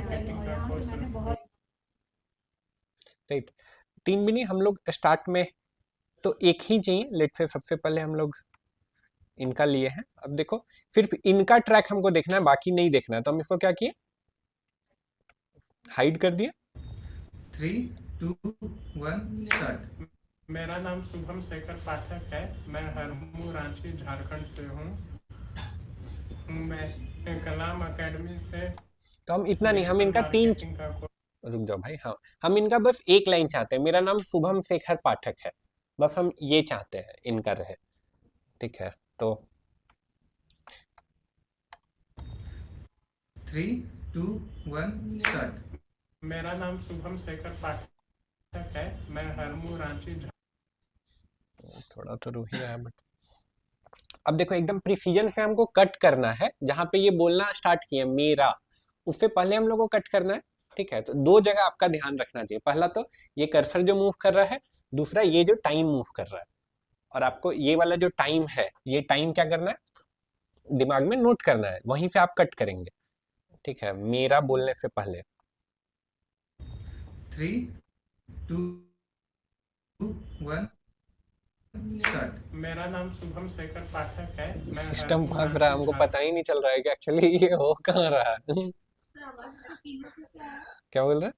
राइट 3 भी नहीं, हम लोग स्टार्ट में तो एक ही चाहिए। लेट से सबसे पहले हम लोग इनका लिए हैं। अब देखो सिर्फ इनका ट्रैक हमको देखना है, बाकी नहीं देखना है, तो हम इसको क्या किए, हाइड कर दिए। 3, 2, 1 स्टार्ट। मेरा नाम शुभम शेखर पाठक है, मैं हरमू रांची झारखंड से हूँ। मैं कलाम एकेडमी से। तो हम इतना नहीं, हम इनका 3 रुक जाओ भाई, हाँ हम इनका बस एक लाइन चाहते हैं, मेरा नाम शुभम शेखर पाठक है, बस हम ये चाहते हैं इनका रहे। ठीक है, तो 3, 2, 1 स्टार्ट। मेरा नाम शुभम शेखर पाठक है, मैं हरमू रांची। थोड़ा तो रुक ही रहा है, बट अब देखो एकदम प्रिसीजन से हमको कट करना है, जहां पे ये बोलना स्टार्ट किया मेरा, उससे पहले हम लोग को कट करना है। ठीक है, तो 2 जगह आपका ध्यान रखना चाहिए, पहला तो ये कर्सर जो मूव कर रहा है, दूसरा ये जो टाइम मूव कर रहा है। और आपको ये वाला जो टाइम है, ये टाइम क्या करना है, दिमाग में नोट करना है, वहीं से आप कट करेंगे। ठीक है, मेरा बोलने से पहले 3, 2, 1 स्टार्ट। मेरा नाम शुभम शेखर पाठक है, मैं सिस्टम फंस रहा है, हमको पता ही नहीं चल रहा है कि एक्चुअली ये हो कहाँ रहा है। क्या बोल रहे हैं,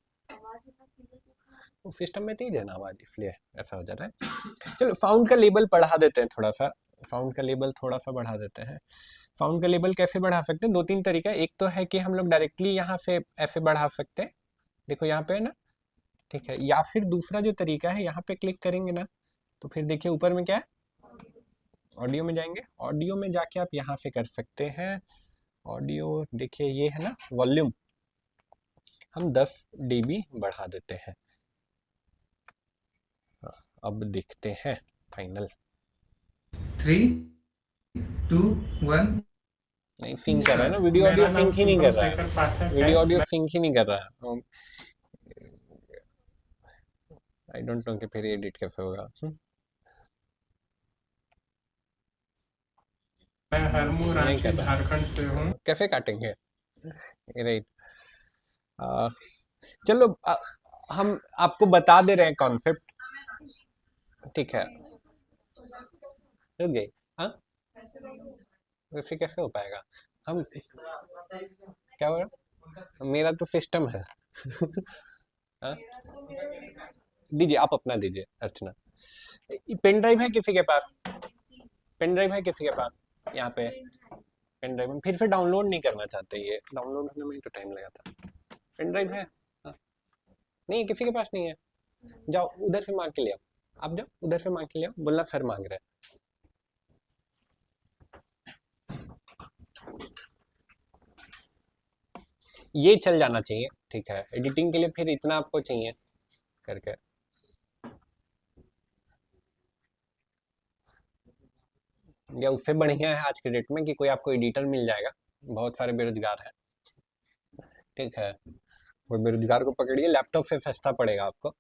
सिस्टम में तेज है ना आवाज, इसलिए ऐसा हो जा रहा है। चलो साउंड का लेवल बढ़ा देते हैं थोड़ा सा, साउंड का लेवल थोड़ा सा बढ़ा देते हैं। साउंड का लेवल कैसे बढ़ा सकते हैं, 2-3 तरीका। एक तो है कि हम लोग डायरेक्टली यहाँ से ऐसे बढ़ा सकते हैं, देखो यहाँ पे है ना। ठीक है, या फिर दूसरा जो तरीका है, यहाँ पे क्लिक करेंगे ना, तो फिर देखिए ऊपर में क्या है, ऑडियो में जाएंगे, ऑडियो में जाके आप यहाँ से कर सकते हैं। ऑडियो देखिए ये है ना वॉल्यूम, हम 10 dB बढ़ा देते हैं। अब देखते हैं फाइनल। 3, 2, 1 नहीं सिंक कर रहा है ना, वीडियो ऑडियो सिंक ही नहीं कर रहा है, वीडियो ऑडियो सिंक ही नहीं कर रहा है। आई डोंट नो कि फिर एडिट कैसे होगा। मैं हरमू नहीं रांची करना। झारखंड से हूँ। कैसे काटेंगे? राइट। चलो हम आपको बता दे रहे हैं कॉन्सेप्ट, ठीक है? रुक गई। हाँ, वैसे कैसे हो पाएगा? हम क्या हो रहा? मेरा तो सिस्टम है। हाँ? दीजिए, आप अपना दीजिए अर्चना। पेन ड्राइव है किसी के पास? पेन ड्राइव है किसी के पास यहाँ पे? पेन ड्राइव फिर से डाउनलोड नहीं करना चाहते, ये डाउनलोड होने में तो टाइम लगा था। पेन ड्राइव है? हाँ। नहीं, किसी के पास नहीं है। जाओ उधर से मांग के ले आओ, आप जाओ उधर से मांग के ले आओ, बोलना सर मांग रहे हैं। ये चल जाना चाहिए, ठीक है? एडिटिंग के लिए फिर इतना आपको चाहिए करके। या उससे बढ़िया है आज के डेट में कि कोई आपको एडिटर मिल जाएगा, बहुत सारे बेरोजगार हैं, ठीक है? वो बेरोजगार को पकड़िए, लैपटॉप से सस्ता पड़ेगा आपको।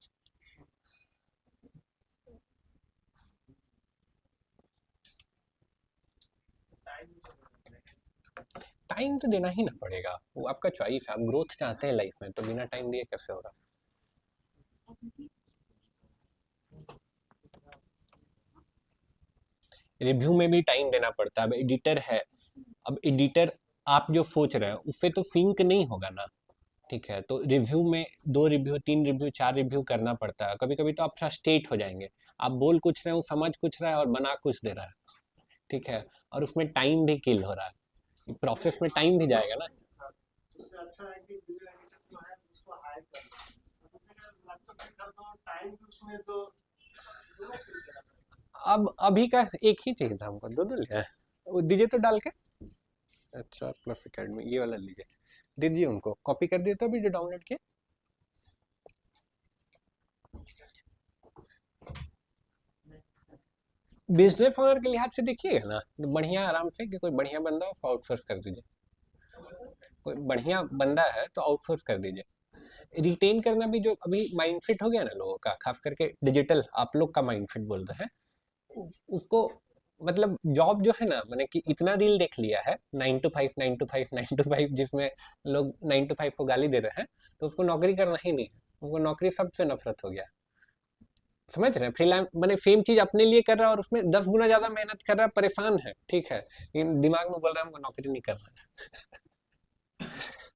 टाइम तो देना ही ना पड़ेगा, वो आपका चॉइस है। आप ग्रोथ चाहते हैं लाइफ में, तो बिना टाइम दिए कैसे होगा? रिव्यू में भी टाइम देना पड़ता है। अब एडिटर है, अब एडिटर आप जो सोच रहे हैं उससे तो सिंक नहीं होगा ना, ठीक है? तो रिव्यू में 2 रिव्यू, 3 रिव्यू, 4 रिव्यू करना पड़ता है। कभी कभी तो आप फ्रस्ट्रेट हो जाएंगे, आप बोल कुछ रहे हो, समझ कुछ रहा है और बना कुछ दे रहा है, ठीक है? और उसमें टाइम भी किल हो रहा है, प्रोसेस में टाइम भी जाएगा ना। उससे अच्छा है कि वीडियो एडिटर जो है उसको हायर कर लो, दूसरे का लैपटॉप पे कर दो, टाइम भी उसमें दो, दोनों चीज़ देना पड़ेगा। अब अभी का एक ही चाहिए था हमको, दो ले आए। वो दीजिए तो डाल के। अच्छा प्लस एकेडमी ये वाला लीजिए, दीजिए उनको, कॉपी कर दिए तो वीडियो डाउनलोड किए। बिजनेस ओनर के लिहाज से देखिएगा ना, बढ़िया आराम से कि कोई बढ़िया बंदा उसको आउटसोर्स कर दीजिए। कोई बढ़िया बंदा है तो आउटसोर्स कर दीजिए। रिटेन करना भी, जो अभी माइंडसेट हो गया ना लोगों का, खास करके डिजिटल आप लोग का माइंडसेट बोल रहे हैं, उसको मतलब जॉब जो है ना, मैंने कि इतना रील देख लिया है 9 to 5 9 to 5 9 to 5, जिसमें लोग 9 to 5 को गाली दे रहे हैं, तो उसको नौकरी करना ही नहीं है। उसको नौकरी सबसे नफरत हो गया, समझ रहे हैं? फ्रीलांस मैंने सेम चीज अपने लिए कर रहा है और उसमें 10 गुना ज्यादा मेहनत कर रहा है, परेशान है, ठीक है? लेकिन दिमाग में बोल रहा है हमको नौकरी नहीं करना है।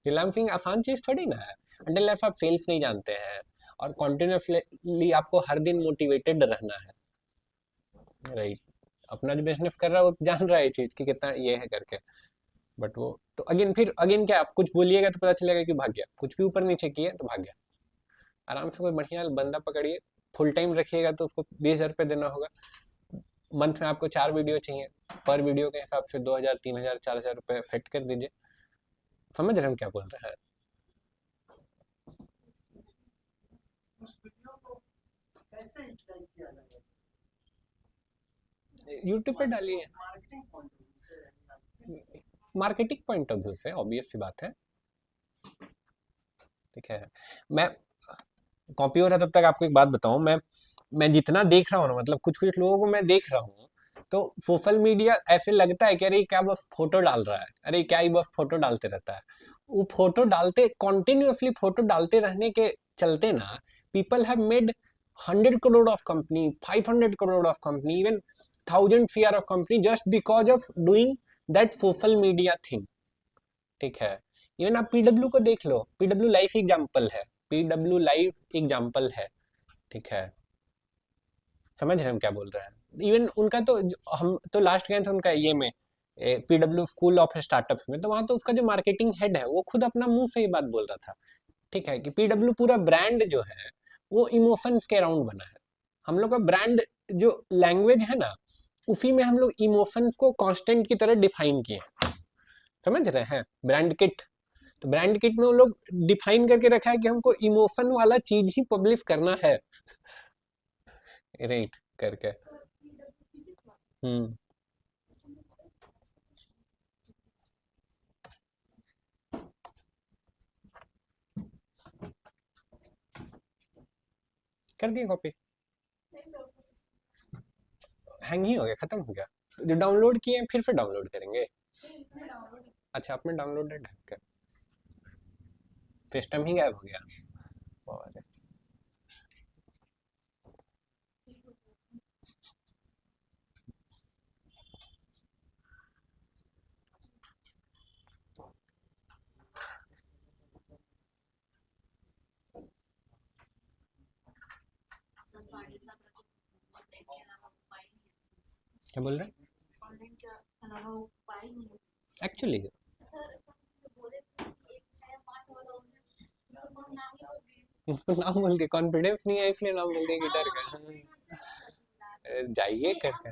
फ्रीलांसिंग आसान चीज थोड़ी ना है, अंटिल आप सेल्स नहीं जानते हैं और कॉन्टिन्यूसली आपको हर दिन मोटिवेटेड रहना है, राइट? अपना जो बिजनेस कर रहा है वो जान रहा है ये चीज कि कितना ये है करके, बट वो तो अगेन फिर अगेन क्या, आप कुछ बोलिएगा तो पता चलेगा कि भाग गया, कुछ भी ऊपर नीचे किया तो भाग गया। आराम से कोई बढ़िया बंदा पकड़िए, फुल टाइम रखिएगा तो उसको 20,000 रुपये देना होगा। मंथ में आपको 4 वीडियो चाहिए, पर वीडियो के हिसाब से 2,000 3,000 4,000 रुपये सेट कर दीजिए। समझ रहे हम क्या बोल रहे हैं? उस वीडियो को कैसे यूटिलाइज किया जाएगा? यूट्यूब पे डालिए। मार्केटिंग पॉइंट ऑफ व्यू से, मार्केटिंग पॉइंट ऑफ व्यू से ऑब्वियस सी बात है, ठीक है? मैं कॉपी हो रहा है तब तक आपको एक बात बताऊं, मैं जितना देख रहा हूँ ना, मतलब कुछ कुछ लोगों को मैं देख रहा हूँ, तो सोशल मीडिया ऐसे लगता है कि अरे क्या बस फोटो डाल रहा है, अरे क्या ही बस फोटो डालते रहता है। वो फोटो डालते, कॉन्टिन्यूसली फोटो डालते रहने के चलते ना, people have made 100 crore of company, 500 crore of company, even 1000 CR of company, just because of doing that social media thing, ठीक है? इवन आप पीडब्ल्यू को देख लो, पीडब्ल्यू लाइफ एग्जाम्पल है, पीडब्ल्यू लाइव एग्जाम्पल है, ठीक है? समझ रहे हैं हम क्या बोल रहे हैं? इवन उनका तो हम तो लास्ट गए थे उनका ये में, पीडब्ल्यू स्कूल ऑफ स्टार्टअप्स में, तो वहां तो उसका जो मार्केटिंग हेड है वो खुद अपना मुंह से ये बात बोल रहा था, ठीक है? कि पीडब्ल्यू पूरा ब्रांड जो है वो इमोशंस के अराउंड बना है। हम लोग का ब्रांड जो लैंग्वेज है ना, उसी में हम लोग इमोशंस को कांस्टेंट की तरह डिफाइन किए, समझ रहे हैं? ब्रांड किट, तो ब्रांड किट में वो लोग डिफाइन करके रखा है कि हमको इमोशन वाला चीज ही पब्लिश करना है, राइट करके। कर दिए कॉपी, हैंग ही हो गया, खत्म हो गया। जो डाउनलोड किए हैं फिर से डाउनलोड करेंगे? अच्छा, आपने डाउनलोडेड है क्या? सिस्टम ही गायब हो गया। और क्या बोल रहे हैं? एक्चुअली उसको नाम बोल के कॉन्फिडेंस नहीं है इसलिए नाम बोल दिया गिटार का। जाइए करके।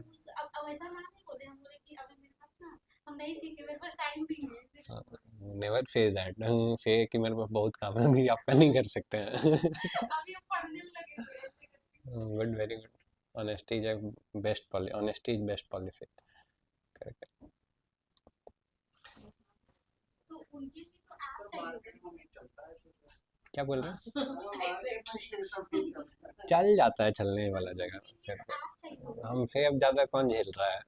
नेवर से दैट, से कि मेरे पास बहुत काम है, अभी आपका नहीं कर सकते हैं। Good, very good. Honesty is best policy, honesty is best policy करके। क्या बोल रहे हैं? चल जाता है चलने वाला जगह, हमसे अब ज्यादा कौन झेल रहा है।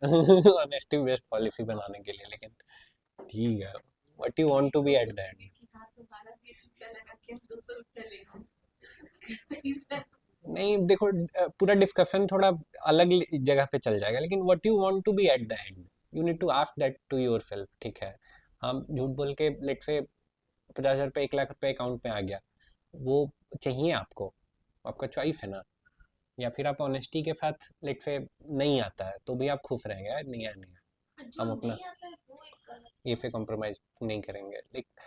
ऑनेस्टी बेस्ट पॉलिसी बनाने के लिए, लेकिन ठीक है, what you want to be at the end. नहीं देखो, पूरा डिस्कशन थोड़ा अलग जगह पे चल जाएगा, लेकिन what you want to be at the end, you need to ask that to yourself. ठीक है, हम झूठ बोल के लेट से 50,000 रुपये 1 लाख रुपये अकाउंट में आ गया, वो चाहिए आपको? आपका चॉइस है ना। या फिर आप ऑनेस्टी के साथ लेट से नहीं आता है तो भी आप खुश रहेंगे, यार नहीं है, हम अपना ये से कॉम्प्रोमाइज नहीं करेंगे। लेकिन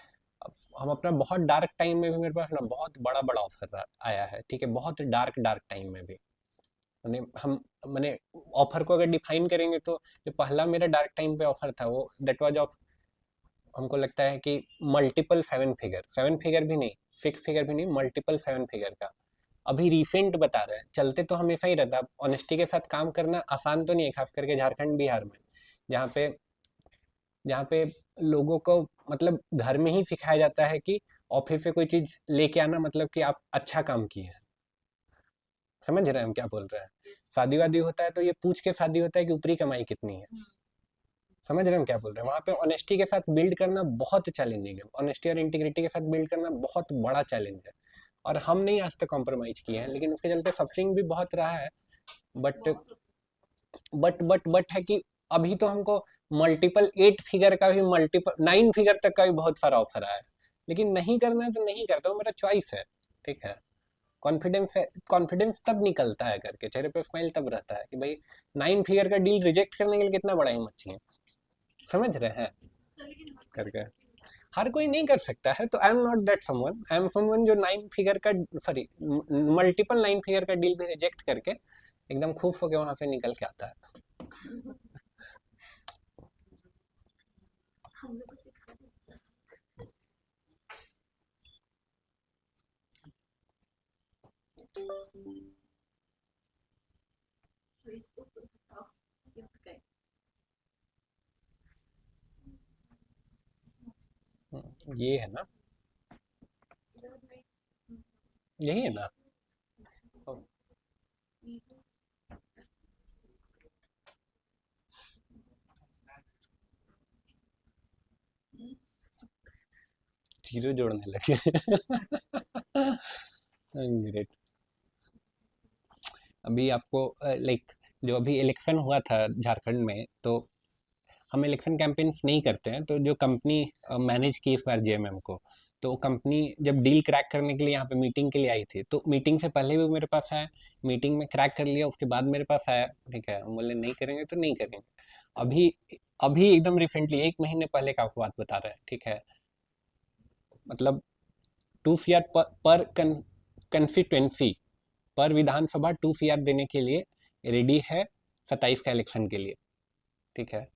हम अपना बहुत डार्क टाइम में भी, मेरे पास ना बहुत बड़ा बड़ा ऑफर आया है, ठीक है, बहुत डार्क टाइम में भी मैंने ऑफर को अगर डिफाइन करेंगे तो जो पहला मेरा डार्क टाइम पे ऑफर था वो दैट वाज ऑफ, हमको लगता है कि मल्टीपल 7 फिगर भी नहीं, 6 फिगर भी नहीं, मल्टीपल 7 फिगर का। अभी रिसेंट बता रहे हैं, चलते तो हमेशा ही रहता। ऑनेस्टी के साथ काम करना आसान तो नहीं है, खास करके झारखंड बिहार में, जहाँ पे लोगों को मतलब घर में ही सिखाया जाता है कि ऑफिस से कोई चीज लेके आना मतलब कि आप अच्छा काम किए हैं। समझ रहे हैं हम क्या बोल रहे हैं? शादी वादी होता है तो ये पूछ के शादी होता है कि ऊपरी कमाई कितनी है। समझ रहे हैं हम क्या बोल रहे हैं? वहाँ पे ऑनेस्टी के साथ बिल्ड करना बहुत चैलेंजिंग है, ऑनेस्टी और इंटीग्रिटी के साथ बिल्ड करना बहुत बड़ा चैलेंज है, और हम नहीं आज तक कॉम्प्रोमाइज किए हैं, लेकिन उसके चलते सफरिंग भी बहुत रहा है। बट है कि अभी तो हमको मल्टीपल 8 फिगर का भी, मल्टीपल 9 फिगर तक का भी बहुत सारा ऑफर आया है, लेकिन नहीं करना है तो नहीं करता हूँ, मेरा चॉइस है। ठीक है, कॉन्फिडेंस तब निकलता है करके, चेहरे पे स्माइल तब रहता है कि भाई 9 फिगर का डील रिजेक्ट करने के लिए कितना बड़ा हिम्मत चाहिए। समझ रहे हैं करके? हर कोई नहीं कर सकता है, तो I am not that someone, I am someone जो 9 फिगर का, सॉरी मल्टीपल 9 फिगर का डील भी रिजेक्ट करके एकदम खुश होकर वहां से निकल के आता है। ये है ना, यही है ना। जीरो जोड़ने लगे। ग्रेट। अभी आपको लाइक जो अभी इलेक्शन हुआ था झारखंड में, तो हम इलेक्शन कैंपेन्स नहीं करते हैं, तो जो कंपनी मैनेज की इस बार जेएमएम को, तो कंपनी जब डील क्रैक करने के लिए यहाँ पे मीटिंग के लिए आई थी, तो मीटिंग से पहले भी मेरे पास आया, मीटिंग में क्रैक कर लिया, उसके बाद मेरे पास आया। ठीक है, हम बोले नहीं करेंगे तो नहीं करेंगे। अभी अभी एकदम रिसेंटली 1 महीने पहले का आपको बात बता रहे हैं। ठीक है, मतलब 2 CR पर कंस्टिट्यूंसी, पर विधानसभा 2 CR देने के लिए रेडी है 27 का इलेक्शन के लिए। ठीक है,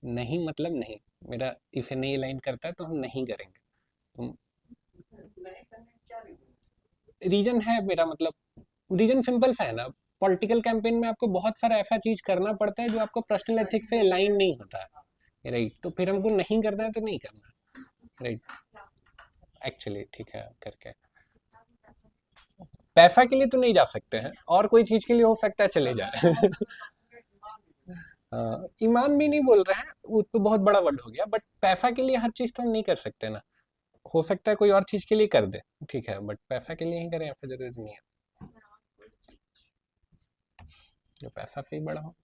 नहीं मतलब नहीं, मेरा इसे नहीं अलाइन करता है तो हम नहीं करेंगे। रीजन है मेरा, मतलब रीजन सिंपल सा है ना, पॉलिटिकल कैंपेन में आपको बहुत सारा ऐसा चीज करना पड़ता है जो आपको पर्सनल एथिक्स से अलाइन नहीं होता है, राइट? तो फिर हमको नहीं करना है तो नहीं करना, राइट? एक्चुअली ठीक है करके पैसा के लिए तो नहीं जा सकते हैं, और कोई चीज के लिए हो सकता है चले जाए। ईमान भी नहीं बोल रहे हैं, वो तो बहुत बड़ा वर्ड हो गया, बट पैसा के लिए हर चीज तो हम नहीं कर सकते ना। हो सकता है कोई और चीज के लिए कर दे, ठीक है, बट पैसा के लिए ही करें ऐसा जरूरी नहीं है। जो पैसा से ही बड़ा हो।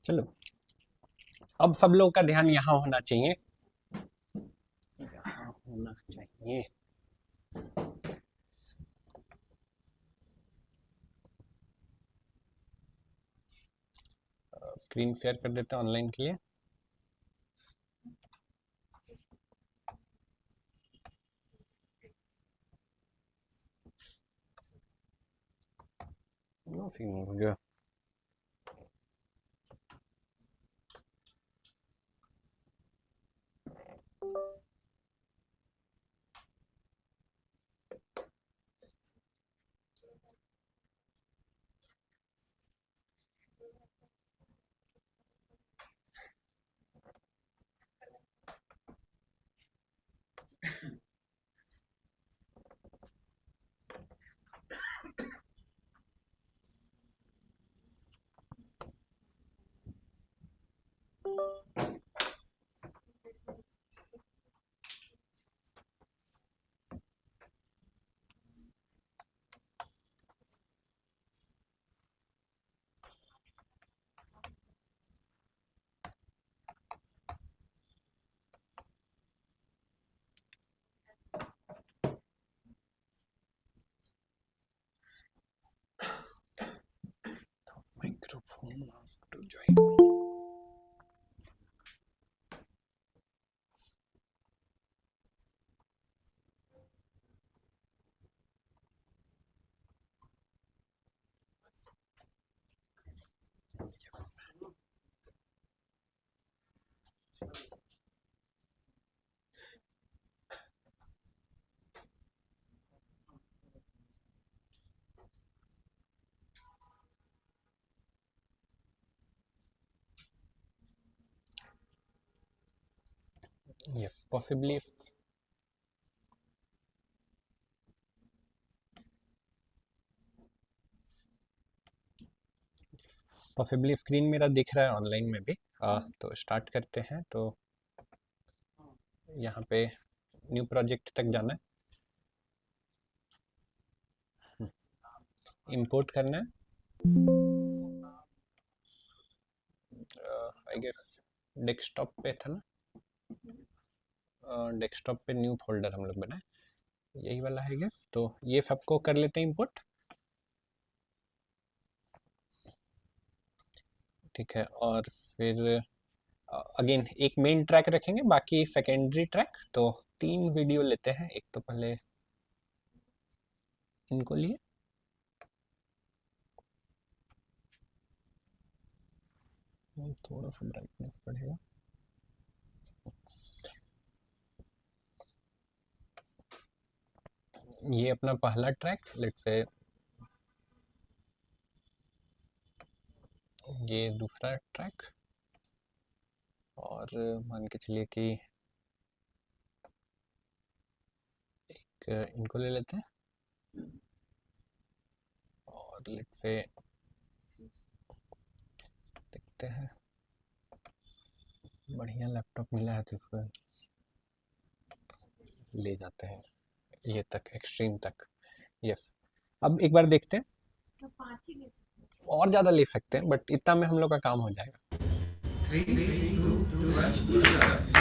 चलो, अब सब लोग का ध्यान यहाँ होना चाहिए, यहाँ होना चाहिए। स्क्रीन शेयर कर देते हैं ऑनलाइन के लिए। नो सिग्नल हो गया। Microphone off to join. Yes, possibly. Possibly screen मेरा दिख रहा है ऑनलाइन में भी। तो स्टार्ट करते हैं। तो यहाँ पे न्यू प्रोजेक्ट तक जाना है, इंपोर्ट करना है। आई गेस डेस्कटॉप पे था ना, डेस्कटॉप पे न्यू फोल्डर हम लोग बनाए, यही वाला है गेस। तो ये सबको कर लेते हैं इंपोर्ट, ठीक है। और फिर अगेन एक मेन ट्रैक रखेंगे, बाकी सेकेंडरी ट्रैक। तो 3 वीडियो लेते हैं। एक तो पहले इनको लिए, थोड़ा सा ब्राइटनेस बढ़ेगा। ये अपना पहला ट्रैक, लेट्स से ये दूसरा ट्रैक, और मान के चलिए कि एक इनको ले लेते हैं। और लेट्स से देखते हैं, बढ़िया लैपटॉप मिला है तो इसको ले जाते हैं ये तक, एक्सट्रीम तक। यस, अब एक बार देखते हैं, और ज़्यादा ले सकते हैं बट इतना में हम लोग का काम हो जाएगा। 3, 2, 1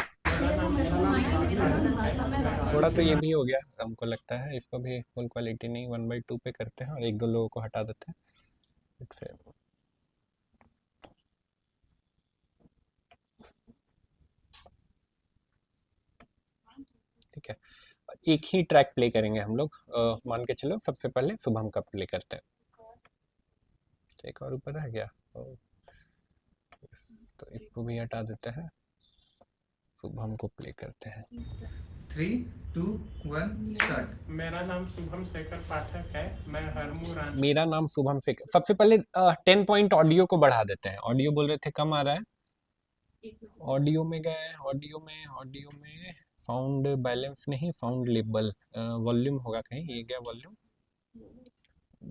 थोड़ा तो ये भी हो गया हमको लगता है, इसको भी फुल क्वालिटी नहीं 1/2 पे करते हैं और 1-2 लोगों को हटा देते हैं। फिर एक ही ट्रैक प्ले करेंगे हम लोग। मान के चलो सबसे पहले शुभम का प्ले करते हैं। एक और ऊपर रह गया, तो इसको भी हटा देते हैं, शुभम को प्ले करते हैं। 3, 2, 1, start. मेरा नाम शुभम शेखर पाठक है, मैं हरमू रांची। मेरा नाम शुभम शेखर। सबसे पहले 10 पॉइंट ऑडियो को बढ़ा देते हैं। ऑडियो बोल रहे थे कम आ रहा है, ऑडियो में गए, ऑडियो में साउंड बैलेंस नहीं, साउंड लेवल, वॉल्यूम होगा कहीं, ये गया वॉल्यूम,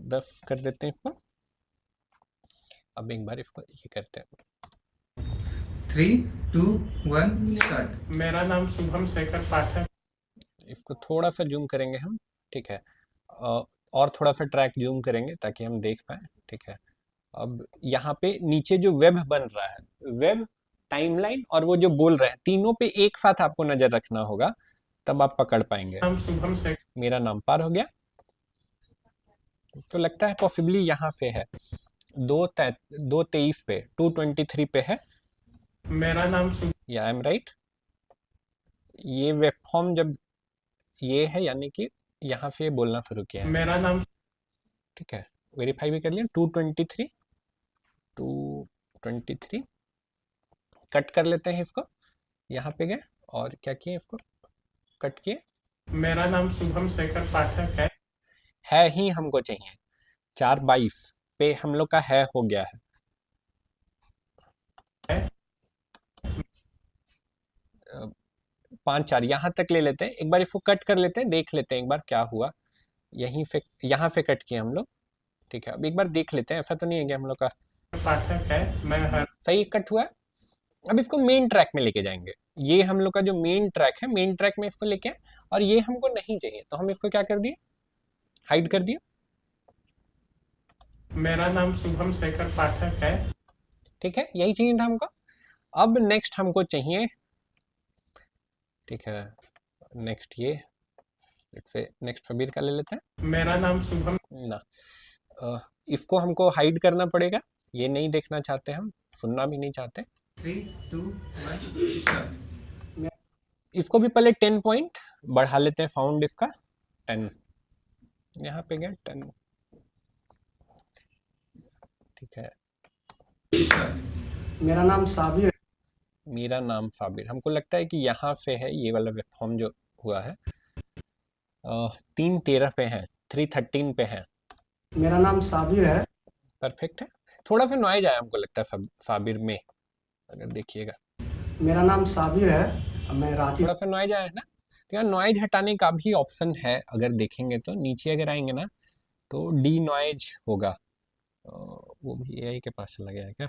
10 कर देते हैं इसको। अब एक बार इसको ये करते हैं। 3, 2, 1, start. मेरा नाम शुभम शेखर पाठक। इसको थोड़ा सा जूम करेंगे हम, ठीक है, और थोड़ा सा ट्रैक जूम करेंगे ताकि हम देख पाए, ठीक है। अब यहाँ पे नीचे जो वेब बन रहा है, वेब, टाइमलाइन और वो जो बोल रहे हैं, तीनों पे एक साथ आपको नजर रखना होगा, तब आप पकड़ पाएंगे। शुभम शेखर। मेरा नाम पार हो गया, तो लगता है पॉसिबली यहाँ से है 2:23 पे, 2:23 पे है। मेरा नाम या आई एम राइट। ये वेब फॉर्म जब ये है, यानी कि यहाँ से बोलना शुरू किया है। मेरा नाम, ठीक है, वेरीफाई भी कर लिया। 223 कट कर लेते हैं इसको, यहाँ पे गए और क्या किए, इसको कट किए। मेरा नाम शुभम शेखर पाठक है ही हमको चाहिए, 4:22 पे हम लोग का है हो गया है। 5-4 यहाँ तक ले लेते हैं, एक बार इसको कट कर लेते हैं, देख लेते हैं एक बार क्या हुआ। यहीं से यहाँ से कट किए हम लोग, ठीक है। अब एक बार देख लेते हैं, ऐसा तो नहीं है कि हम लोग का पाठक है, मैं सही कट हुआ है। अब इसको मेन ट्रैक में लेके जाएंगे। ये हम लोग का जो मेन ट्रैक है, मेन ट्रैक में इसको लेके आए, और ये हमको नहीं चाहिए, तो हम इसको क्या कर दिए, हाइड कर दिए। मेरा नाम शुभम शेखर पाठक है, ठीक है, यही चाहिए था हमको। अब नेक्स्ट हमको चाहिए, ठीक है, नेक्स्ट ये नेक्स्ट फबीर का ले लेते हैं। मेरा नाम शुभम ना, इसको हमको हाइड करना पड़ेगा, ये नहीं देखना चाहते हम, सुनना भी नहीं चाहते। 3, 2, 1, start. इसको भी पहले 10 पॉइंट बढ़ा लेते हैं, साउंड इसका 10, यहाँ पे गया 10, ठीक है। मेरा नाम साबिर। मेरा नाम साबिर, हमको लगता है कि यहाँ से है ये वाला वेब फॉर्म जो हुआ है। 3:13 पे है, 3:13 पे है। मेरा नाम साबिर है। परफेक्ट है, थोड़ा सा नॉइज आया हमको लगता है साबिर में, अगर देखिएगा। मेरा नाम साबिर है, मैं रांची। थोड़ा सा नॉइज आया है ना, तो यहाँ नॉइज हटाने का भी ऑप्शन है, अगर देखेंगे तो नीचे अगर आएंगे ना तो डी नॉइज होगा। वो भी एआई के पास चला गया है क्या?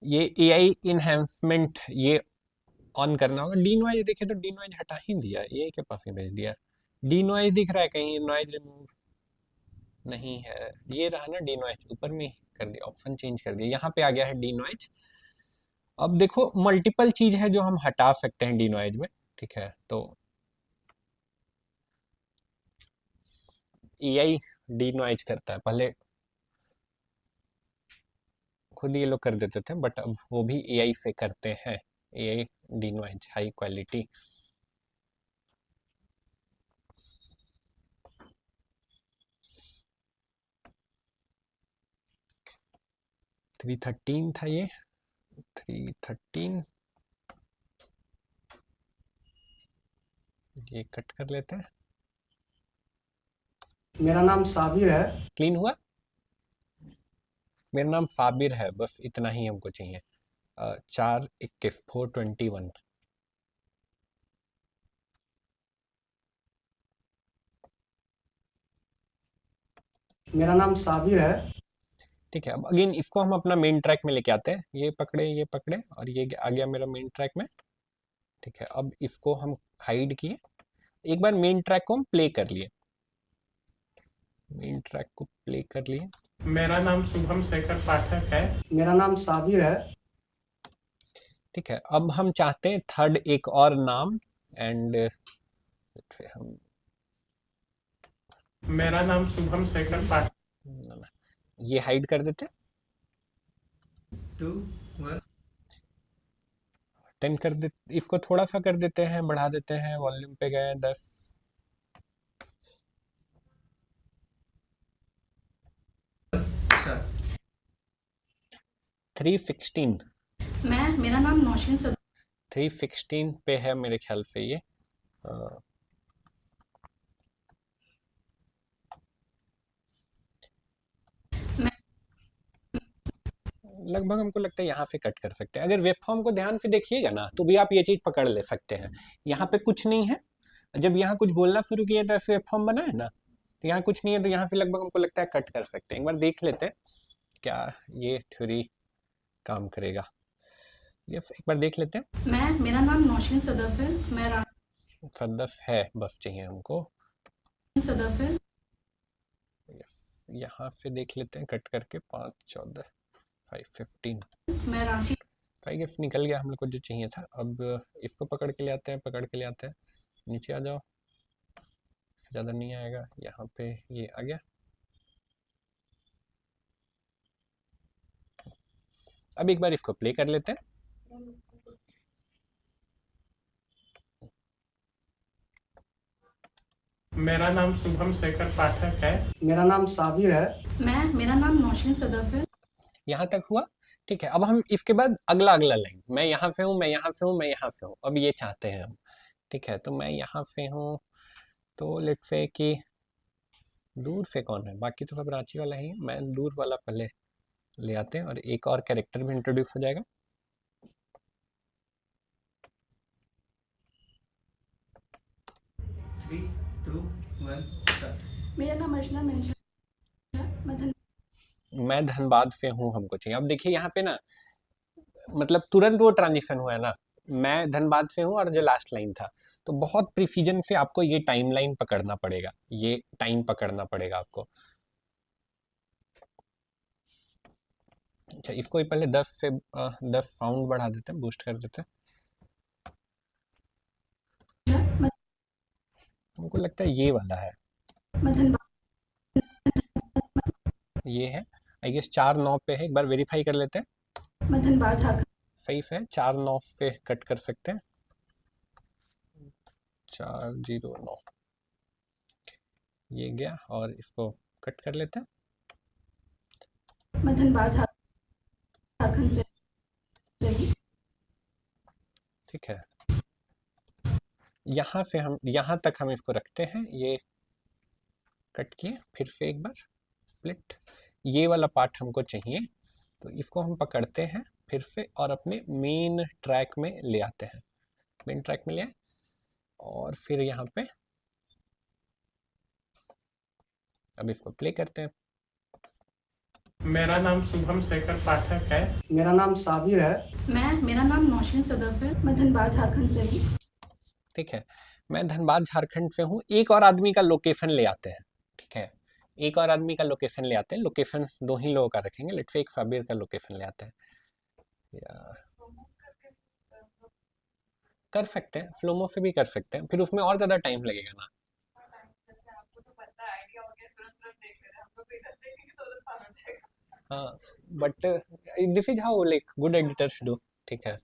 ये एआई इनहेंसमेंट ये ऑन करना होगा। डी नॉइज देखे तो डी नॉइज हटा ही दिया, एआई के पास ही भेज दिया। डी नॉइज दिख रहा है कहीं, नॉइज रिमूव नहीं है, ये रहा ना डी नॉइज, ऊपर में कर दिया, ऑप्शन चेंज कर दिया, यहाँ पे आ गया है डी नॉइज। अब देखो मल्टीपल चीज है जो हम हटा सकते हैं डी नॉइज में, ठीक है। तो एआई डी नॉइज करता है, पहले खुद ये लोग कर देते थे, बट अब वो भी एआई से करते हैं। AI D noise high quality. Three 13 था ये, 3:13, ये कट कर लेते हैं। मेरा नाम साबिर है। क्लीन हुआ। मेरा नाम साबिर है, बस इतना ही हमको चाहिए। 4:21 4:21। मेरा नाम साबिर है। ठीक है, अब अगेन इसको हम अपना मेन ट्रैक में लेके आते हैं। ये पकड़े और ये आ गया मेरा मेन ट्रैक में, ठीक है। अब इसको हम हाइड किए, एक बार मेन ट्रैक को हम प्ले कर लिए, मेन ट्रैक को प्ले कर लिए। मेरा नाम शुभम शेखर पाठक है। मेरा नाम साबिर है। ठीक है, अब हम चाहते हैं थर्ड एक और नाम, एंड हम मेरा नाम शुभम शेखर पाठक। ये हाइड कर देते, 2 1 10 कर दे, इसको थोड़ा सा कर देते हैं, बढ़ा देते हैं, वॉल्यूम पे गए 10। स्टार्ट। 316 मेरा नाम नौशीन सद 316 पे है मेरे ख्याल से ये। लगभग हमको लगता है यहाँ से कट कर सकते हैं। अगर वेब फॉर्म को ध्यान से देखिएगा ना तो भी आप ये चीज़ पकड़ ले सकते हैं। यहाँ पे कुछ नहीं है, जब यहाँ कुछ बोलना शुरू किया तो ऐसे वेब फॉर्म बना है ना, तो यहाँ कुछ नहीं है, तो यहाँ से लगभग हमको लगता है कट कर सकते हैं। एक बार देख लेते हैं क्या ये थ्योरी काम करेगा। यस, एक बार देख लेते हैं। मेरा नाम नौशीन सदफ है। मैं सदफ है बस चाहिए हमको। सदफ है। यस, यहाँ से देख लेते हैं कट करके 5 14 5 15। मैं रांची 5 यस निकल गया हम लोग को जो चाहिए था। अब इसको पकड़ के ले आते हैं, पकड़ के ले आते हैं, नीचे आ जाओ, इससे ज़्यादा नहीं आएगा। यहाँ पे ये आ गया। अब एक बार इसको प्ले कर लेते हैं। मेरा नाम शुभम शेखर पाठक है। मेरा नाम साबिर है। मेरा नाम नौशीन सदफ है। यहाँ तक हुआ, ठीक है। अब हम इसके बाद अगला लाइन, मैं यहाँ से हूँ, मैं यहाँ से हूँ, मैं यहाँ से हूँ, अब ये चाहते हैं हम, ठीक है। तो मैं यहाँ से हूँ, तो लेट्स से कि दूर से कौन है, बाकी तो सब रांची वाला ही है। मैं दूर वाला पहले ले आते हैं और एक और कैरेक्टर भी इंट्रोड्यूस हो जाएगा। Three two one start. मेरा नाम अर्चना मंशा है। मैं धनबाद से हूँ, हमको चाहिए। अब देखिए यहाँ पे ना, मतलब तुरंत वो ट्रांजिशन हुआ है ना, मैं धनबाद से हूँ और जो लास्ट लाइन था, तो बहुत प्रिसीजन से आपको ये टाइम लाइन पकड़ना पड़ेगा, ये टाइम पकड़ना पड़ेगा आपको। अच्छा, इसको पहले 10 से 10 साउंड बढ़ा देते हैं, बूस्ट कर देते हैं। हमको लगता है ये वाला है, ये है आई गेस। 4-9 पे है, एक बार वेरीफाई कर लेते हैं। मैं धनबाद झारखंड सही है, 4-9 पे कट कर सकते हैं। 409 ये गया और इसको कट कर लेते हैं। मैं धनबाद झारखंड से ठीक है, यहाँ से हम यहाँ तक हम इसको रखते हैं, ये कट किए, फिर से एक बार स्प्लिट। ये वाला पार्ट हमको चाहिए, तो इसको हम पकड़ते हैं फिर से और अपने मेन ट्रैक में ले आते हैं। मेन ट्रैक में ले आए और फिर यहाँ पे अब इसको प्ले करते हैं। मेरा नाम शुभम शेखर पाठक है। मेरा नाम साबिर है। मेरा नाम नौशीन सदफ है। मैं धनबाद झारखंड से हूँ। ठीक है, मैं धनबाद झारखंड से हूँ। एक और आदमी का लोकेशन ले आते हैं, ठीक है। एक और आदमी का लोकेशन ले आते हैं, लोकेशन 2 ही लोगों का रखेंगे। लेट्स से एक साबिर का लोकेशन ले आते हैं, या कर सकते हैं, फ्लोमो से भी कर सकते हैं, फिर उसमें और ज़्यादा टाइम लगेगा ना। हाँ, but this is how like good editors do, ठीक है।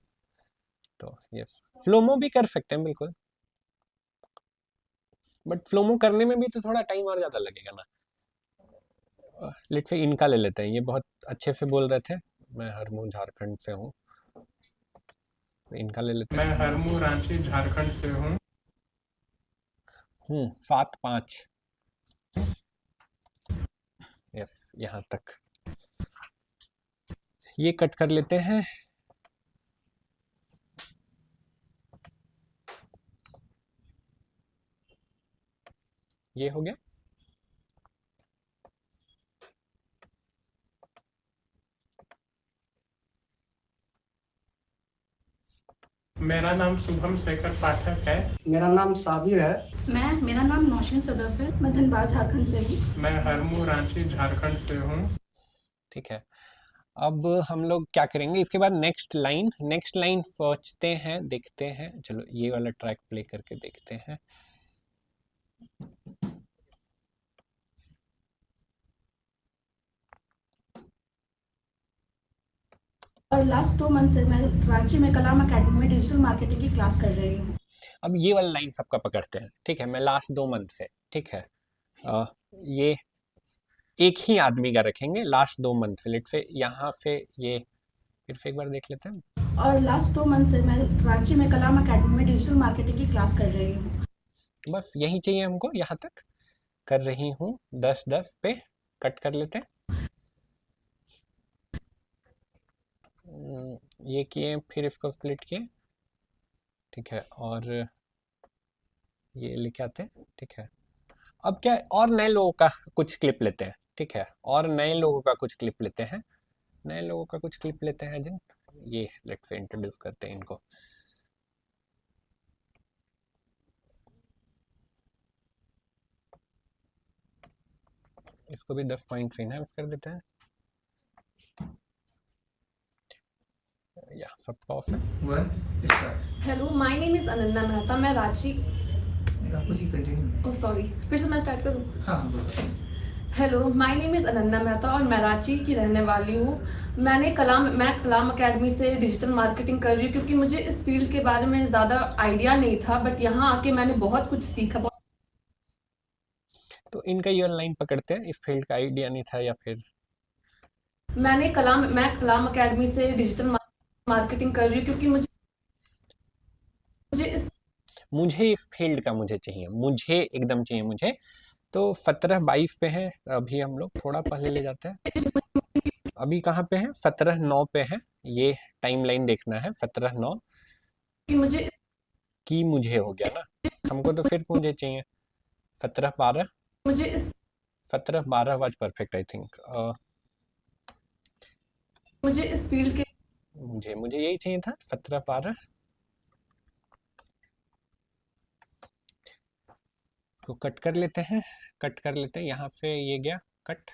तो ये फ्लोमो भी कर सकते हैं बिल्कुल, बट फ्लोमो करने में भी तो थोड़ा टाइम और ज़्यादा लगेगा ना। लेट्स से इनका ले लेते हैं, ये बहुत अच्छे से बोल रहे थे। मैं हरमू झारखंड से हूँ, इनका ले लेते हैं। मैं हरमू रांची झारखंड से हूँ। 7-5 यस, यहाँ तक ये कट कर लेते हैं। ये हो गया। मेरा नाम शुभम शेखर पाठक है। मेरा नाम साबिर है। मेरा नाम नौशीन सदफ है। मैं धनबाद झारखंड से हूँ। मैं हरमू रांची झारखंड से हूँ। ठीक है, अब हम लोग क्या करेंगे इसके बाद, नेक्स्ट लाइन सोचते हैं, देखते हैं। चलो ये वाला ट्रैक प्ले करके देखते हैं। और लास्ट 2 मंथ से मैं रांची में कलाम एकेडमी में डिजिटल मार्केटिंग की क्लास कर रही हूँ। अब ये वाला लाइन सबका पकड़ते हैं, ठीक है। मैं लास्ट 2 मंथ से, ठीक है। ये एक ही आदमी का रखेंगे लास्ट 2 मंथ से। लेट से यहाँ से ये फिर से एक बार देख लेते हैं। और लास्ट 2 मंथ से मैं रांची में कलाम एकेडमी में डिजिटल मार्केटिंग की क्लास कर रही हूँ। बस यही चाहिए हमको, यहाँ तक कर रही हूँ। 10-10 पे कट कर लेते हैं। ये किए, फिर इसको स्प्लिट किए, ठीक है। और ये लेके आते हैं, ठीक है। अब क्या, और नए लोगों का कुछ क्लिप लेते हैं, ठीक है। और नए लोगों का कुछ क्लिप लेते हैं, नए लोगों का कुछ क्लिप लेते हैं जिन ये लेट्स से इंट्रोड्यूस करते हैं इनको। इसको भी 10 पॉइंट इनहांस कर देते हैं। या सबका ऑफ है। Hello, my name is Ananya Mehta. मैं रांची सॉरी फिर से मैं स्टार्ट करूँ? हाँ। Hello, my name is Ananya Mehta और मैं रांची की रहने वाली हूँ। मैं कलाम एकेडमी से डिजिटल मार्केटिंग कर रही हूँ क्योंकि मुझे इस फील्ड के बारे में ज़्यादा आइडिया नहीं था, बट यहाँ आके मैंने बहुत कुछ सीखा। तो इनका ये लाइन पकड़ते हैं, इस फील्ड का आइडिया नहीं था या फिर मैं कलाम एकेडमी से डिजिटल मार्केटिंग कर रही हूँ क्योंकि मुझे इस फील्ड का मुझे एकदम चाहिए मुझे। तो 17-22 पे है अभी, हम लोग थोड़ा पहले ले जाते हैं। अभी कहाँ पे है? 17-9 पे है। ये टाइमलाइन देखना है। 17-9 मुझे हो गया ना, हमको तो फिर मुझे चाहिए 17-12। 17-12 वाज परफेक्ट आई थिंक। मुझे इस फील्ड के मुझे यही चाहिए था 17-12 को कट कर लेते हैं, यहाँ से ये गया कट।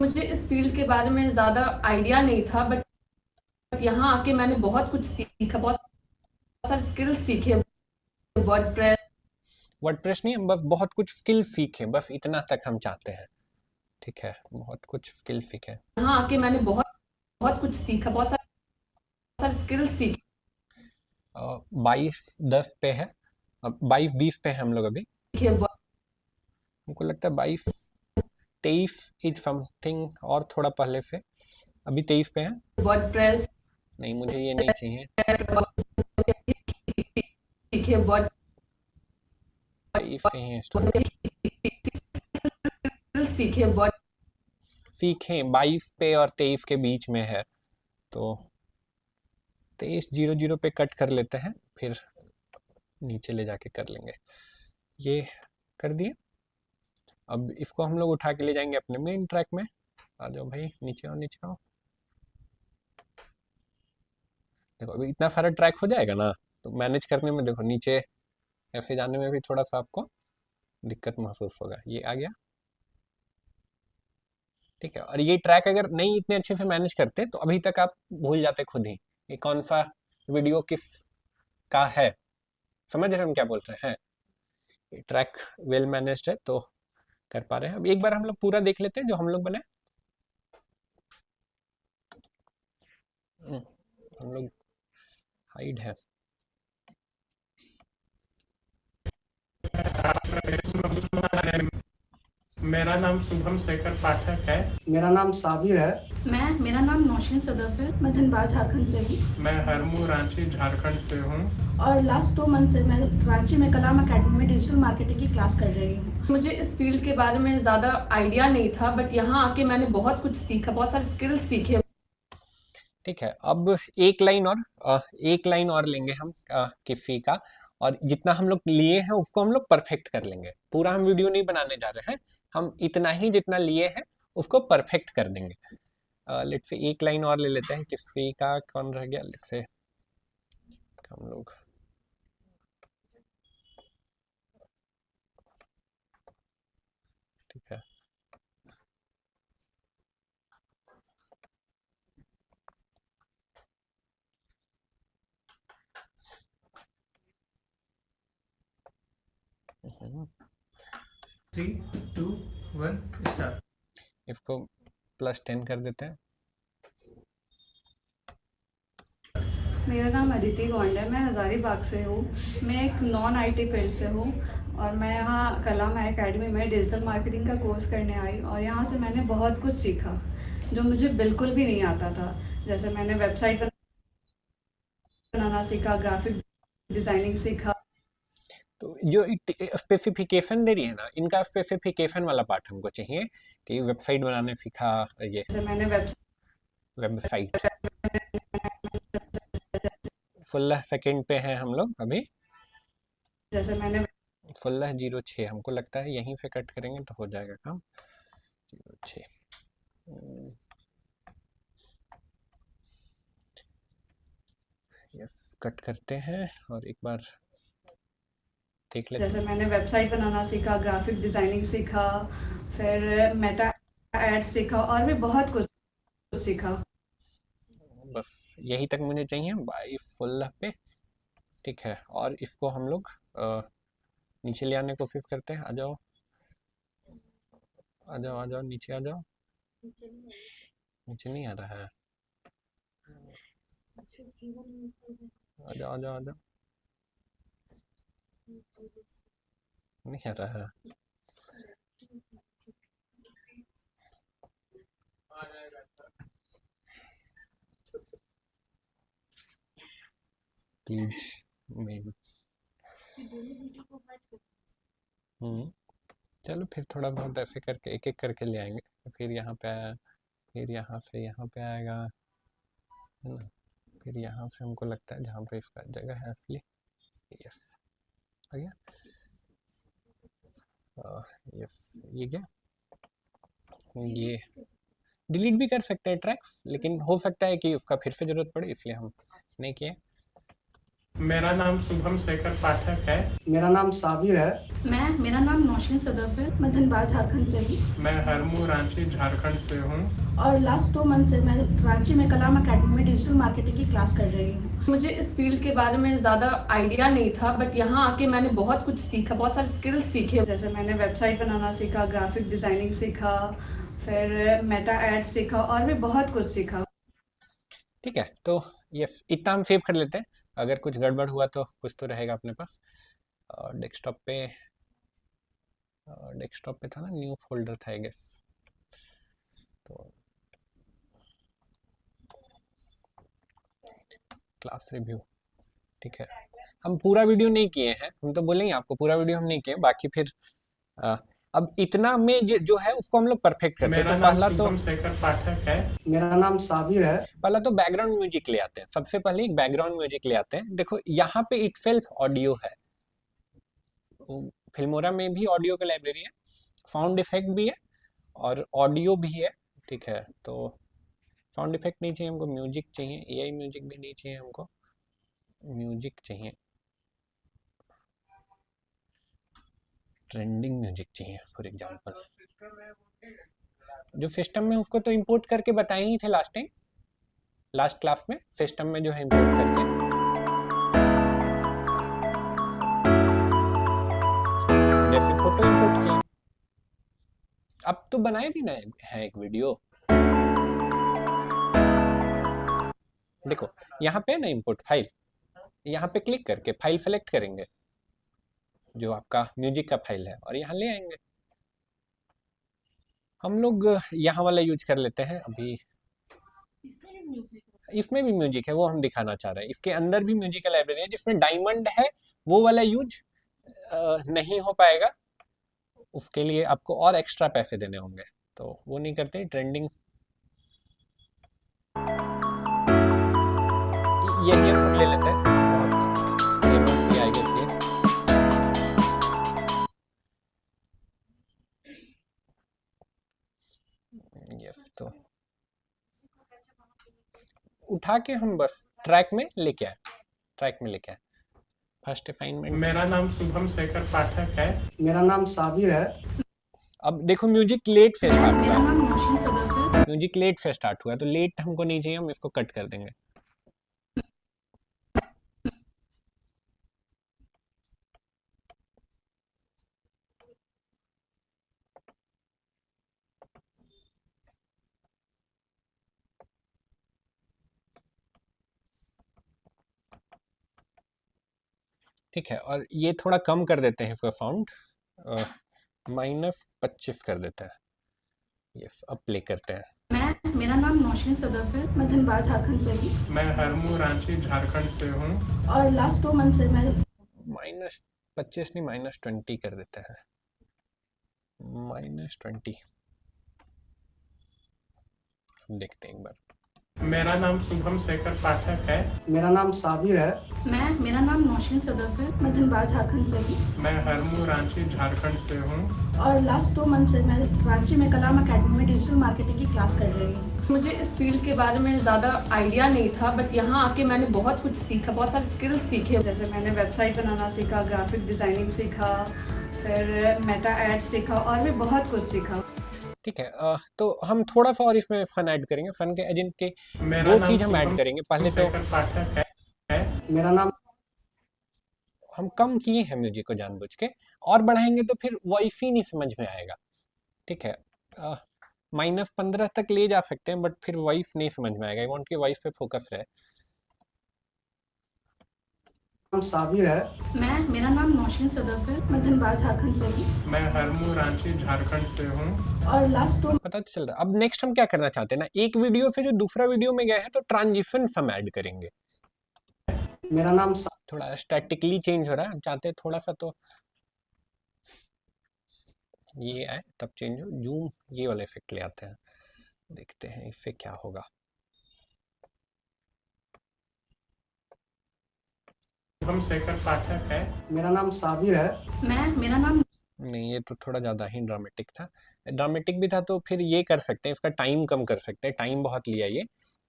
मुझे इस फील्ड के बारे में ज़्यादा आइडिया नहीं था, बट यहाँ आके मैंने बहुत कुछ सीखा, बहुत सारे स्किल्स सीखे। वर्डप्रेस नहीं, हम बस बहुत कुछ स्किल सीखे, बस इतना तक हम चाहते हैं, ठीक है। बहुत कुछ स्किल सीखे। यहाँ आके मैंने बहुत कुछ सीखा, बहुत सारे स्किल्स सीखे। 22-10 पे है, 22-20 पे है हम लोग अभी। हमको लगता है 22-23 इज समथिंग और थोड़ा पहले से। अभी 23 पे है। वर्डप्रेस नहीं, मुझे ये नहीं चाहिए। सीखे 22 पे और 23 के बीच में है, तो 23-00 पे कट कर लेते हैं, फिर नीचे ले जाके कर लेंगे। ये कर दिए। अब इसको हम लोग उठा के ले जाएंगे अपने मेन ट्रैक में। आ जाओ भाई, नीचे आओ। देखो अभी इतना सारा ट्रैक हो जाएगा ना, तो मैनेज करने में देखो नीचे ऐसे जाने में भी थोड़ा सा आपको दिक्कत महसूस होगा। ये आ गया, ठीक है। और ये ट्रैक अगर नहीं इतने अच्छे से मैनेज करते तो अभी तक आप भूल जाते खुद ही ये कौन सा वीडियो किस का है। समझ रहे हम क्या बोल रहे हैं? ये ट्रैक वेल मैनेज्ड है तो कर पा रहे हैं। अब एक बार हम लोग पूरा देख लेते हैं जो हम लोग बनाए। हम लोग हाइड है। मेरा नाम शुभम शेखर पाठक है। मेरा नाम साबिर है। मेरा नाम नौशीन सदफ है। मैं धनबाद झारखंड से हूँ। मैं हरमू रांची झारखंड से हूँ। और लास्ट 2 मंथ से मैं रांची में कलाम एकेडमी में डिजिटल मार्केटिंग की क्लास कर रही हूँ। मुझे इस फील्ड के बारे में ज़्यादा आइडिया नहीं था, बट यहाँ आके मैंने बहुत कुछ सीखा, बहुत सारे स्किल्स सीखे। ठीक है, अब एक लाइन और लेंगे हम किसी का, और जितना हम लोग लिए हैं उसको हम लोग परफेक्ट कर लेंगे। पूरा हम वीडियो नहीं बनाने जा रहे हैं, हम इतना ही जितना लिए हैं उसको परफेक्ट कर देंगे। लेट्स से एक लाइन और ले लेते हैं। किसी का कौन रह गया? लेट्स से हम लोग ठीक है। Three two one start. इसको +10 कर देते हैं। मेरा नाम अदिति गोंड है, मैं हज़ारीबाग से हूँ। मैं एक नॉन आईटी फील्ड से हूँ और मैं यहाँ कलाम एकेडमी में डिजिटल मार्केटिंग का कोर्स करने आई और यहाँ से मैंने बहुत कुछ सीखा जो मुझे बिल्कुल भी नहीं आता था। जैसे मैंने वेबसाइट बनाना सीखा, ग्राफिक डिज़ाइनिंग सीखा। तो जो स्पेसिफिकेशन दे रही है ना, इनका स्पेसिफिकेशन वाला पार्ट हमको चाहिए कि वेबसाइट बनाने सीखा। ये मैंने वेबसाइट 16 सेकंड पे है हम लोग अभी। जैसे मैंने 16:06 हमको लगता है यहीं से कट करेंगे तो हो जाएगा काम। 06 यस, कट करते हैं और एक बार देख लेते हैं। जैसे मैंने वेबसाइट बनाना सीखा, ग्राफिक डिज़ाइनिंग सीखा, फिर मेटा एड्स सीखा और भी बहुत कुछ सीखा। बस यही तक मुझे चाहिए 22-16 पे, ठीक है। और इसको हम लोग नीचे ले आने की कोशिश करते हैं। आ जाओ आ जाओ आ जाओ, नीचे आ जाओ। नीचे नहीं आ रहा है, आ जाओ आ जाओ आ जाओ, नहीं आ रहा है। Please mail. चलो फिर थोड़ा बहुत ऐसे करके एक एक करके ले आएंगे। फिर यहाँ पे आया, फिर यहाँ से यहाँ पे आएगा, है ना। फिर यहाँ से हमको लगता है जहाँ पे इसका जगह है असली, यस आ गया। यस ये क्या, ये डिलीट भी कर सकते हैं ट्रैक्स, लेकिन हो सकता है कि उसका फिर से जरूरत पड़े, इसलिए हम नहीं किए। मेरा नाम शुभम शेखर पाठक है। मेरा नाम साबिर है। मेरा नाम नौशीन सदफ है। मैं धनबाद झारखंड से हूँ मैं हरमू रांची झारखंड से हूँ और लास्ट 2 मंथ से मैं रांची में कलाम एकेडमी में डिजिटल मार्केटिंग की क्लास कर रही हूँ। मुझे इस फील्ड के बारे में ज़्यादा आइडिया नहीं था, बट यहाँ आके मैंने बहुत कुछ सीखा, बहुत सारे स्किल्स सीखे। जैसे मैंने वेबसाइट बनाना सीखा, ग्राफिक डिज़ाइनिंग सीखा, फिर मेटा एड्स सीखा और भी बहुत कुछ सीखा। ठीक है, तो यस इतना हम सेव कर लेते हैं। अगर कुछ गड़बड़ हुआ तो कुछ तो रहेगा अपने पास। डेस्कटॉप पे था ना, न्यू फोल्डर था आई गेस। तो क्लास रिव्यू, ठीक है। हम पूरा वीडियो नहीं किए हैं, हम तो बोलेंगे आपको पूरा वीडियो हम नहीं किए। बाकी फिर अब इतना में जो है उसको हम लोग परफेक्ट करते हैं। तो पहला तो शेखर पाठक है। मेरा नाम साबिर है। पहला तो बैकग्राउंड म्यूजिक ले आते हैं। सबसे पहले एक बैकग्राउंड म्यूजिक ले आते हैं। देखो यहाँ पे इटसेल्फ ऑडियो है, फिल्मोरा में भी ऑडियो का लाइब्रेरी है, साउंड इफेक्ट भी है और ऑडियो भी है, ठीक है। तो साउंड इफेक्ट नहीं चाहिए हमको, म्यूजिक चाहिए। एआई म्यूजिक भी नहीं चाहिए हमको, म्यूजिक चाहिए, ट्रेंडिंग म्यूजिक चाहिए फॉर एग्जांपल। जो सिस्टम में उसको तो इंपोर्ट करके बताए ही थे लास्ट टाइम, लास्ट क्लास में। सिस्टम में जो है इंपोर्ट करके, जैसे फोटो इंपोर्ट किए। अब तो बनाए भी ना है एक वीडियो। देखो यहाँ पे ना इंपोर्ट फाइल, यहाँ पे क्लिक करके फाइल सेलेक्ट करेंगे जो आपका म्यूजिक का फाइल है और यहाँ ले आएंगे। हम लोग यहाँ वाला यूज कर लेते हैं अभी। इसमें भी म्यूजिक है, वो हम दिखाना चाह रहे हैं। इसके अंदर भी म्यूजिक का लाइब्रेरी है। जिसमें डायमंड है वो वाला यूज नहीं हो पाएगा, उसके लिए आपको और एक्स्ट्रा पैसे देने होंगे, तो वो नहीं करते। ट्रेंडिंग यही हम लोग ले लेते हैं, बहुत फेमस भी आई गेस ये। यस, तो उठा के हम बस ट्रैक में लेके आए। First assignment. मेरा नाम शुभम शेखर पाठक है। मेरा नाम साबिर है। अब देखो म्यूजिक लेट से स्टार्ट हुआ मेरा है, नाम नौशीन सदफ है। म्यूजिक लेट से स्टार्ट हुआ है, तो लेट हमको नहीं चाहिए, हम इसको कट कर देंगे। ठीक है, और ये थोड़ा कम कर देते हैं इसका साउंड, -25 कर देते हैं। यस, अब प्ले करते हैं। मेरा नाम नौशीन सदफ है, मैं धनबाद झारखंड से हूँ मैं हरमू रांची झारखंड से हूँ और लास्ट 2 मंथ से मैं -25 नहीं -20 कर देते हैं, -20। हम देखते हैं एक बार। मेरा नाम शुभम शेखर पाठक है। मेरा नाम साबिर है। मेरा नाम नौशीन सदफ है, मैं धनबाद झारखंड से हूँ मैं हरमू रांची झारखंड से हूँ और लास्ट 2 मंथ से मैं रांची में कलाम अकेडमी में डिजिटल मार्केटिंग की क्लास कर रही हूँ। मुझे इस फील्ड के बारे में ज़्यादा आइडिया नहीं था, बट यहाँ आके मैंने बहुत कुछ सीखा, बहुत सारे स्किल्स सीखे। जैसे मैंने वेबसाइट बनाना सीखा, ग्राफिक डिज़ाइनिंग सीखा, फिर मेटा एड सीखा और भी बहुत कुछ सीखा। ठीक है, तो हम थोड़ा सा और इसमें फन ऐड करेंगे। फन के एजेंट के दो चीज हम ऐड करेंगे। पहले तो पाठक है। मेरा नाम हम कम किए हैं म्यूजिक को जानबूझ के, और बढ़ाएंगे तो फिर वॉइस ही नहीं समझ में आएगा। ठीक है, -15 तक ले जा सकते हैं, बट फिर वॉइस नहीं समझ में आएगा। आई वांट कि वॉइस पे फोकस रहे। साबिर है। मेरा नाम नौशीन सदफ है, मैं धनबाद झारखंड से हूँ मैं हरमू रांची झारखंड से हूँ और लास्ट 2 पता तो चल रहा है। अब नेक्स्ट हम क्या करना चाहते हैं ना, एक वीडियो से जो दूसरा वीडियो में गए हैं तो ट्रांजिशन हम ऐड करेंगे। मेरा नाम थोड़ा स्टैटिकली चेंज हो रहा है, हम चाहते हैं थोड़ा सा तो ये आए तब चेंज हो। जूम ये वाला इफेक्ट ले आते हैं, देखते हैं इससे क्या होगा। शुभम शेखर पाठक है। मेरा नाम साबिर है। मेरा नाम नहीं, ये तो थोड़ा ज़्यादा ही ड्रामेटिक था। ड्रामेटिक भी था तो फिर ये कर सकते हैं, इसका टाइम कम कर सकते हैं। टाइम बहुत लिया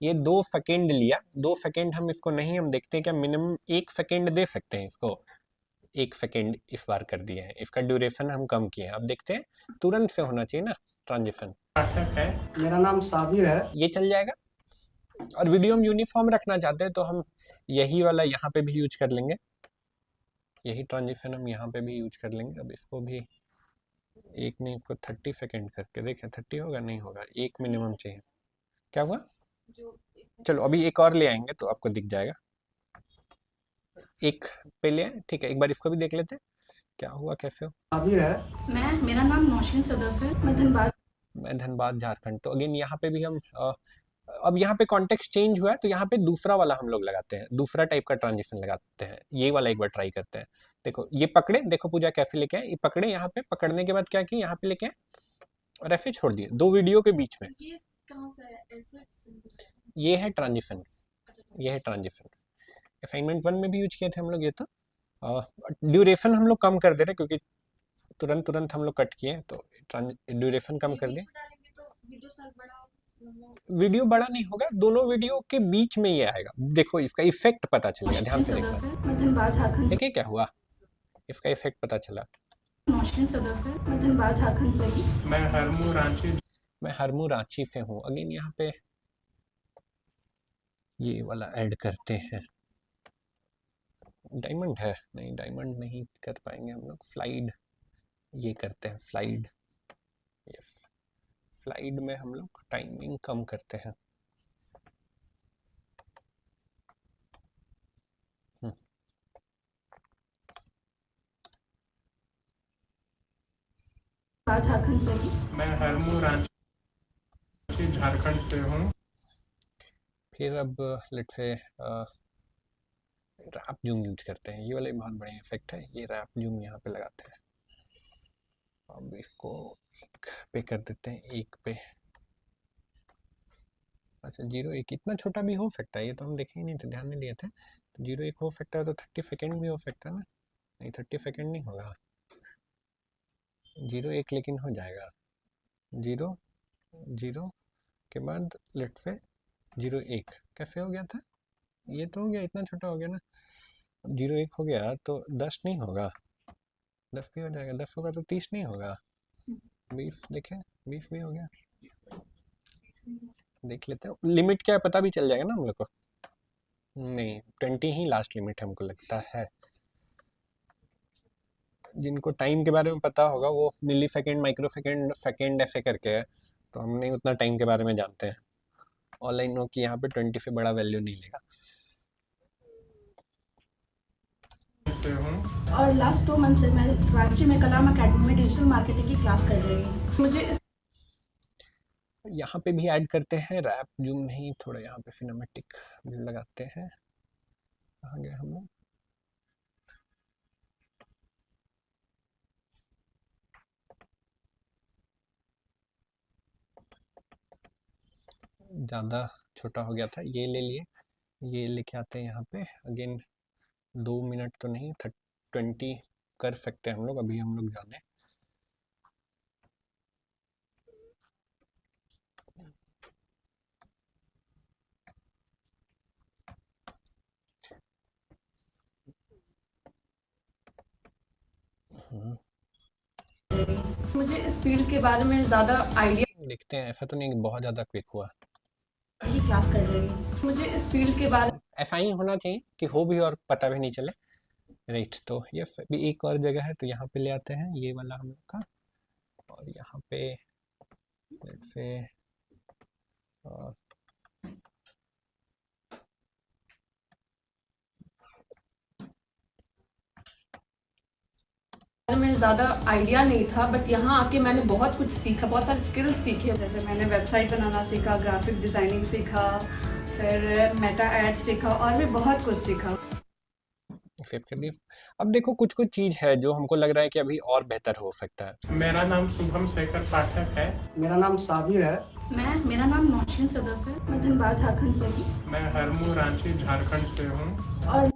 ये 2 सेकेंड लिया। 2 सेकेंड हम इसको नहीं, हम देखते हैं क्या मिनिमम 1 सेकेंड दे सकते हैं इसको। 1 सेकेंड इस बार कर दिए हैं, इसका ड्यूरेशन हम कम किए हैं। अब देखते हैं, तुरंत से होना चाहिए ना ट्रांजिशन। पाठक है। मेरा नाम साबिर है। ये चल जाएगा। और वीडियो हम यूनिफॉर्म रखना चाहते हैं तो हम यही वाला यहाँ पे भी यूज कर लेंगे। यही ट्रांजिशन हम यहाँ पे भी यूज कर लेंगे। अब इसको भी एक नहीं, इसको 30 सेकेंड करके देखें। 30 होगा, नहीं होगा, 1 मिनिमम चाहिए। क्या हुआ? चलो अभी एक और ले आएंगे तो आपको दिख जाएगा। एक पे ले आए, ठीक है। एक बार इसको भी देख लेते हैं क्या हुआ, कैसे हो। साबिर है। मेरा नाम नौशीन सदफ है, मैं धनबाद झारखंड। तो अगेन यहाँ पे भी हम अब यहाँ पे कॉन्टेक्स्ट चेंज हुआ है तो यहाँ पे दूसरा वाला हम लोग लगाते हैं, दूसरा टाइप का ट्रांजिशन लगाते हैं। ये वाला एक बार ट्राई करते हैं। देखो ये पकड़े, देखो पूजा कैसे लेके आए। ये पकड़े, यहाँ पे पकड़ने के बाद क्या किया, यहाँ पे लेके आए और ऐसे छोड़ दिए 2 वीडियो के बीच में। ये है ट्रांजिशन, ये है ट्रांजिशन। असाइनमेंट 1 में भी यूज किए थे हम लोग ये। तो ड्यूरेशन हम लोग कम कर दे रहे क्योंकि तुरंत हम लोग कट किए, तो ड्यूरेशन कम कर दिए। वीडियो बड़ा नहीं होगा, दोनों वीडियो के बीच में ये आएगा। देखो इसका इफेक्ट पता चलेगा, ध्यान से देखो। देखिए क्या हुआ, इसका इफेक्ट पता चला। मैं हरमू रांची से हूँ। अगेन यहाँ पे ये वाला ऐड करते हैं। डायमंड है, नहीं डायमंड नहीं कर पाएंगे हम लोग। स्लाइड ये करते हैं, स्लाइड। यस, स्लाइड में हम लोग टाइमिंग कम करते हैं। झारखंड से मैं हरमू रांची झारखंड से हूँ। फिर अब let's say rap zoom use करते हैं। ये वाला बहुत बढ़िया इफेक्ट है। ये रैप जूम यहाँ पे लगाते हैं। अब इसको 1 पे कर देते हैं, 1 पे। अच्छा 0-1 इतना छोटा भी हो सकता है, ये तो हम देखे ही नहीं थे, ध्यान नहीं दिए थे। तो 0-1 हो सकता है, तो 30 सेकेंड भी हो सकता है ना। नहीं 30 सेकेंड नहीं होगा, 0-1 लेकिन हो जाएगा। 0-0 के बाद लेट्स से 0-1 कैसे हो गया था, ये तो हो गया, इतना छोटा हो गया ना। 0-1 हो गया तो 10 नहीं होगा, 10 भी हो जाएगा। 10 होगा तो 30 नहीं होगा। 20 देखें, 20 भी हो गया। देख लेते हैं लिमिट क्या है, पता भी चल जाएगा ना हम लोग को। नहीं 20 ही लास्ट लिमिट हमको लगता है। जिनको टाइम के बारे में पता होगा वो मिली सेकेंड, माइक्रो सेकेंड, सेकेंड ऐसे करके है, तो हम नहीं उतना टाइम के बारे में जानते हैं। ऑनलाइन हो कि यहाँ पे 20 से बड़ा वैल्यू नहीं लेगा। से हूँ और लास्ट 2 मंथ से मैं रांची में कलाम एकेडमी में डिजिटल मार्केटिंग की क्लास कर रही हूँ। मुझे यहाँ पे भी ऐड करते हैं रैप जूम नहीं, थोड़ा यहाँ पे सिनेमैटिक भी लगाते हैं। कहाँ गए हम लोग? ज़्यादा छोटा हो गया था, ये ले लिए, ये लेके आते हैं यहाँ पे अगेन। 2 मिनट तो नहीं, 20 कर सकते हैं हम लोग। अभी हम लोग जाने मुझे इस फील्ड के बारे में ज़्यादा आइडिया देखते हैं। ऐसा तो नहीं कि बहुत ज़्यादा क्विक हुआ। की क्लास कर रही हूँ। मुझे इस फील्ड के बारे ऐसा ही होना चाहिए कि हो भी और पता भी नहीं चले। राइट, तो यस अभी एक और जगह है, तो यहाँ पे ले आते हैं ये वाला हम लोग का, और यहाँ पे लेट्स से में ज़्यादा आइडिया नहीं था, बट यहाँ आके मैंने बहुत कुछ सीखा, बहुत सारे स्किल्स सीखे। जैसे मैंने वेबसाइट बनाना सीखा, ग्राफिक डिज़ाइनिंग सीखा, फिर मेटा एड्स सीखा और भी बहुत कुछ सीखा। सेव कर दिया। अब देखो कुछ कुछ चीज़ है जो हमको लग रहा है कि अभी और बेहतर हो सकता है। मेरा नाम शुभम शेखर पाठक है। मेरा नाम साबिर है। मेरा नाम नौशीन सदफ है। मैं धनबाद झारखंड से हूँ। मैं हरमू रांची झारखंड से हूँ। और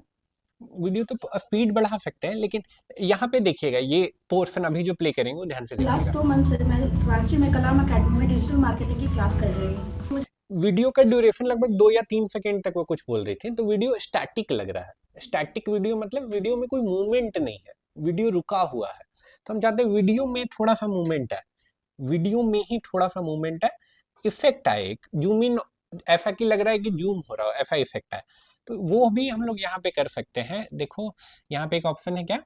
वीडियो तो स्पीड बढ़ा सकते हैं, लेकिन यहाँ पे देखिएगा ये पोर्शन अभी जो प्ले करेंगे वो ध्यान से लास्ट देखिएगा। 2 मंथ से मैं रांची में कलाम एकेडमी में डिजिटल मार्केटिंग की क्लास कर रही हूँ। वीडियो का ड्यूरेशन लगभग 2 या 3 सेकंड तक वो कुछ बोल रही थी, तो वीडियो स्टैटिक लग रहा है। स्टैटिक वीडियो मतलब वीडियो में कोई मूवमेंट नहीं है, वीडियो रुका हुआ है। तो हम चाहते हैं वीडियो में थोड़ा सा मूवमेंट है, वीडियो में ही थोड़ा सा मूवमेंट है, इफेक्ट आए, एक जूम इन, ऐसा कि लग रहा है कि जूम हो रहा हो, ऐसा इफेक्ट है। तो वो भी हम लोग यहाँ पे कर सकते हैं। देखो यहाँ पे एक ऑप्शन है क्या,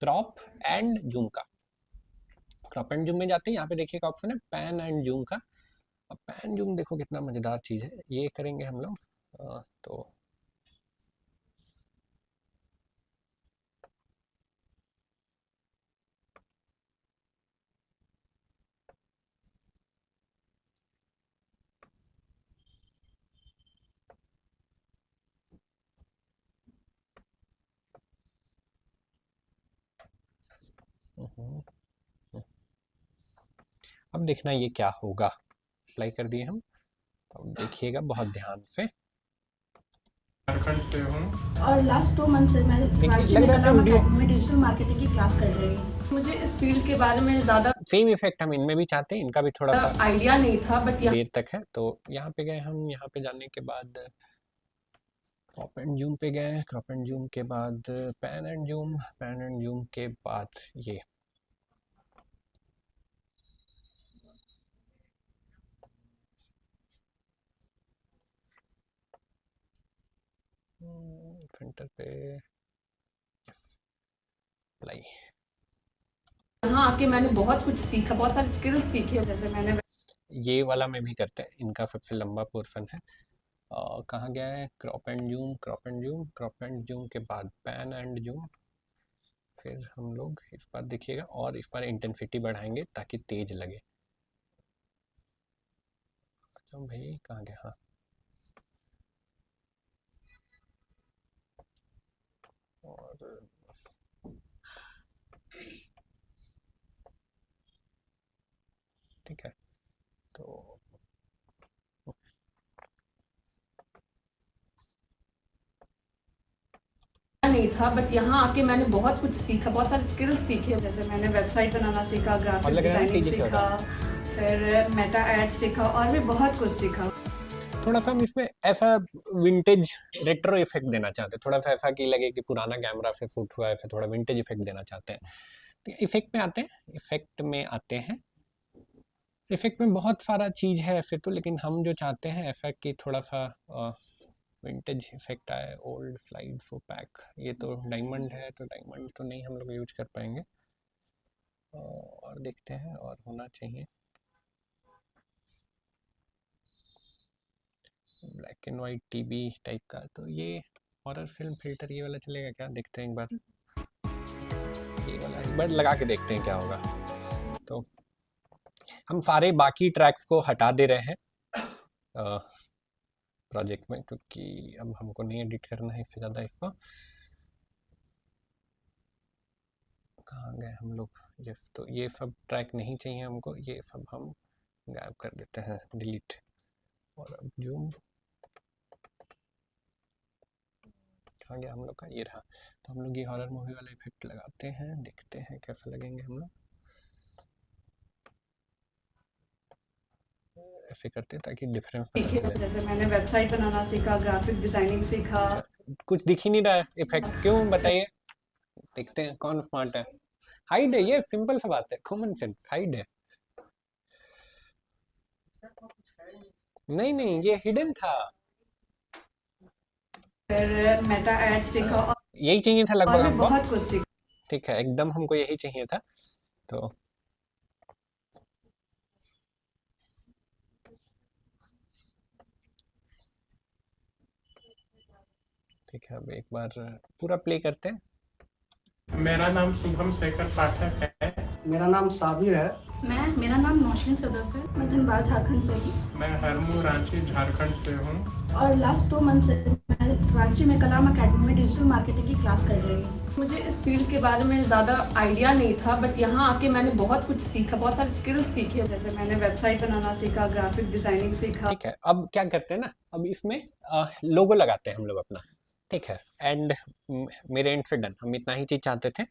क्रॉप एंड जूम का। क्रॉप एंड जूम में जाते हैं, यहाँ पे देखिए एक ऑप्शन है पैन एंड जूम का। अब पैन जूम देखो कितना मजेदार चीज है, ये करेंगे हम लोग तो अब देखना ये क्या होगा। अप्लाई कर दिए हम, तो अब देखिएगा बहुत ध्यान से। झारखंड से हूँ। और लास्ट 2 मंथ से मैं रांची में कलाम एकेडमी में डिजिटल मार्केटिंग की क्लास कर रही हूँ। मुझे इस फील्ड के बारे में ज़्यादा सेम इफेक्ट हम इनमें भी चाहते हैं, इनका भी थोड़ा सा आइडिया नहीं था, बट देर तक है। तो यहाँ पे गए हम, यहाँ पे जाने के बाद क्रॉप एंड जूम पे गए, क्रॉप एंड जूम के बाद pan and zoom, pan and zoom के बाद ये फिल्टर पे अप्लाई। यहाँ आके मैंने बहुत कुछ सीखा, बहुत सारे स्किल्स सीखे। जैसे मैंने ये वाला में भी करते हैं, इनका सबसे लंबा पोर्शन है। कहाँ गया है, crop and zoom, crop and zoom, crop and zoom के बाद पैन एंड जूम। फिर हम लोग इस बार देखिएगा, और इस बार इंटेंसिटी बढ़ाएंगे ताकि तेज लगे। तो भाई कहाँ गया, हाँ और बस ठीक है। तो नहीं था, बट यहाँ आके मैंने बहुत कुछ सीखा, बहुत सारे स्किल्स सीखे। जैसे मैंने वेबसाइट बनाना सीखा, ग्राफिक लग रहा है डिज़ाइनिंग तेजी से हो सीखा, फिर मेटा एड्स सीखा और भी बहुत कुछ सीखा। थोड़ा सा हम इसमें ऐसा विंटेज रेट्रो इफेक्ट देना चाहते हैं, थोड़ा सा ऐसा कि लगे कि पुराना कैमरा से शूट हुआ है, फिर थोड़ा विंटेज इफेक्ट देना चाहते हैं। तो इफेक्ट में आते हैं, इफेक्ट में आते हैं। इफेक्ट में बहुत सारा चीज़ है ऐसे तो, लेकिन हम जो चाहते हैं ऐसा कि थोड़ा सा विंटेज इफेक्ट आए। ओल्ड स्लाइड फो पैक, ये तो डायमंड है, तो डायमंड तो नहीं हम लोग यूज कर पाएंगे। और देखते हैं, और होना चाहिए black and white TV type का। तो ये हॉरर फिल्म फिल्टर ये वाला चलेगा क्या? देखते हैं एक बार, ये वाला एक बार लगा के देखते हैं क्या होगा। तो हम सारे बाकी ट्रैक्स को हटा दे रहे हैं प्रोजेक्ट में, क्योंकि अब हमको नहीं एडिट करना है इससे ज़्यादा इसको। कहाँ गए हम लोग? यस, तो ये सब ट्रैक नहीं चाहिए हमको, ये सब हम गायब कर देते हैं, डिलीट। और अब जूम कहाँ गया हम लोग का? ये रहा। तो हम लोग ये हॉरर मूवी वाला इफेक्ट लगाते हैं, देखते हैं कैसे लगेंगे हम लोग। ऐसे करते हैं ताकि डिफरेंस पता चले। जैसे मैंने वेबसाइट बनाना सीखा, ग्राफिक डिजाइनिंग सीखा। कुछ दिख ही नहीं रहा है इफेक्ट, क्यों बताइए? देखते हैं कौन स्मार्ट है। हाइड है, ये सिंपल सा बात है, कॉमन सेंस, हाइड है। नहीं नहीं, ये हिडन था। फिर मेटा एड सीखा, यही चाहिए था लगभग और हमको। बहुत कुछ सीखा। ठीक है, एकदम हमको यही चाहिए था। तो ठीक है, अब एक बार पूरा प्ले करते हैं। मेरा नाम शुभम शेखर पाठक है। मेरा नाम साबिर है। मेरा नाम नौशीन सदफ है। मैं धनबाद झारखंड से हूँ मैं हरमू रांची झारखंड से हूँ। और लास्ट 2 मंथ से मैं रांची में कलाम अकेडमी में डिजिटल मार्केटिंग की क्लास कर रही हूँ। मुझे इस फील्ड के बारे में ज़्यादा आइडिया नहीं था, बट यहाँ आके मैंने बहुत कुछ सीखा, बहुत सारे स्किल्स सीखे। जैसे मैंने वेबसाइट बनाना सीखा, ग्राफिक डिजाइनिंग सीखा। ठीक है, अब क्या करते हैं ना, अब इसमें लोगो लगाते हैं हम लोग अपना। ठीक है, एंड मेरे एंड से डन, हम इतना ही चीज चाहते थे।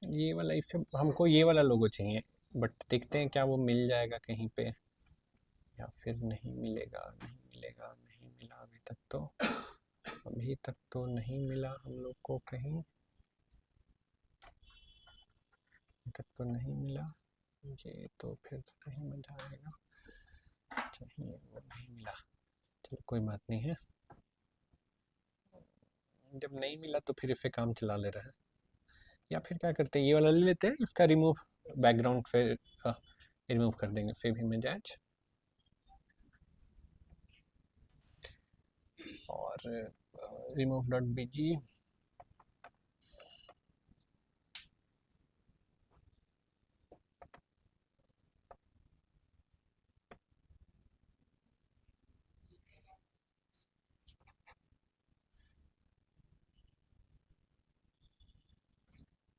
ये वाला, इससे हमको ये वाला लोगो चाहिए, बट देखते हैं क्या वो मिल जाएगा कहीं पे या फिर नहीं मिलेगा। नहीं मिलेगा, नहीं मिला अभी तक तो, अभी तक तो नहीं मिला हम लोग को कहीं, अभी तक तो नहीं मिला। ये तो फिर नहीं मजा आएगा, चाहिए वो नहीं मिला। चलो कोई बात नहीं है, जब नहीं मिला तो फिर इसे काम चला ले रहे हैं। या फिर क्या करते हैं, ये वाला ले लेते हैं, इसका रिमूव बैकग्राउंड फिर रिमूव कर देंगे, फिर भी में जाएज। और रिमूव डॉट बीजी,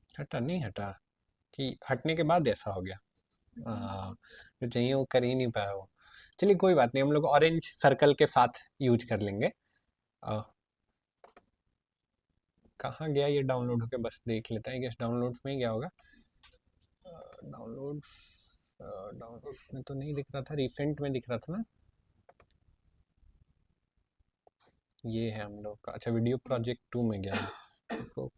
हटा नहीं हटा कि हटने के बाद ऐसा हो गया। जो चाहिए वो कर ही नहीं पाया वो। चलिए कोई बात नहीं, हम लोग ऑरेंज सर्कल के साथ यूज कर लेंगे। कहाँ गया ये डाउनलोड होके, बस देख लेते हैं, डाउनलोड्स में ही गया होगा। डाउनलोड्स में तो नहीं दिख रहा था, रिसेंट में दिख रहा था ना। ये है हम लोग का, अच्छा वीडियो प्रोजेक्ट 2 में गया। इसको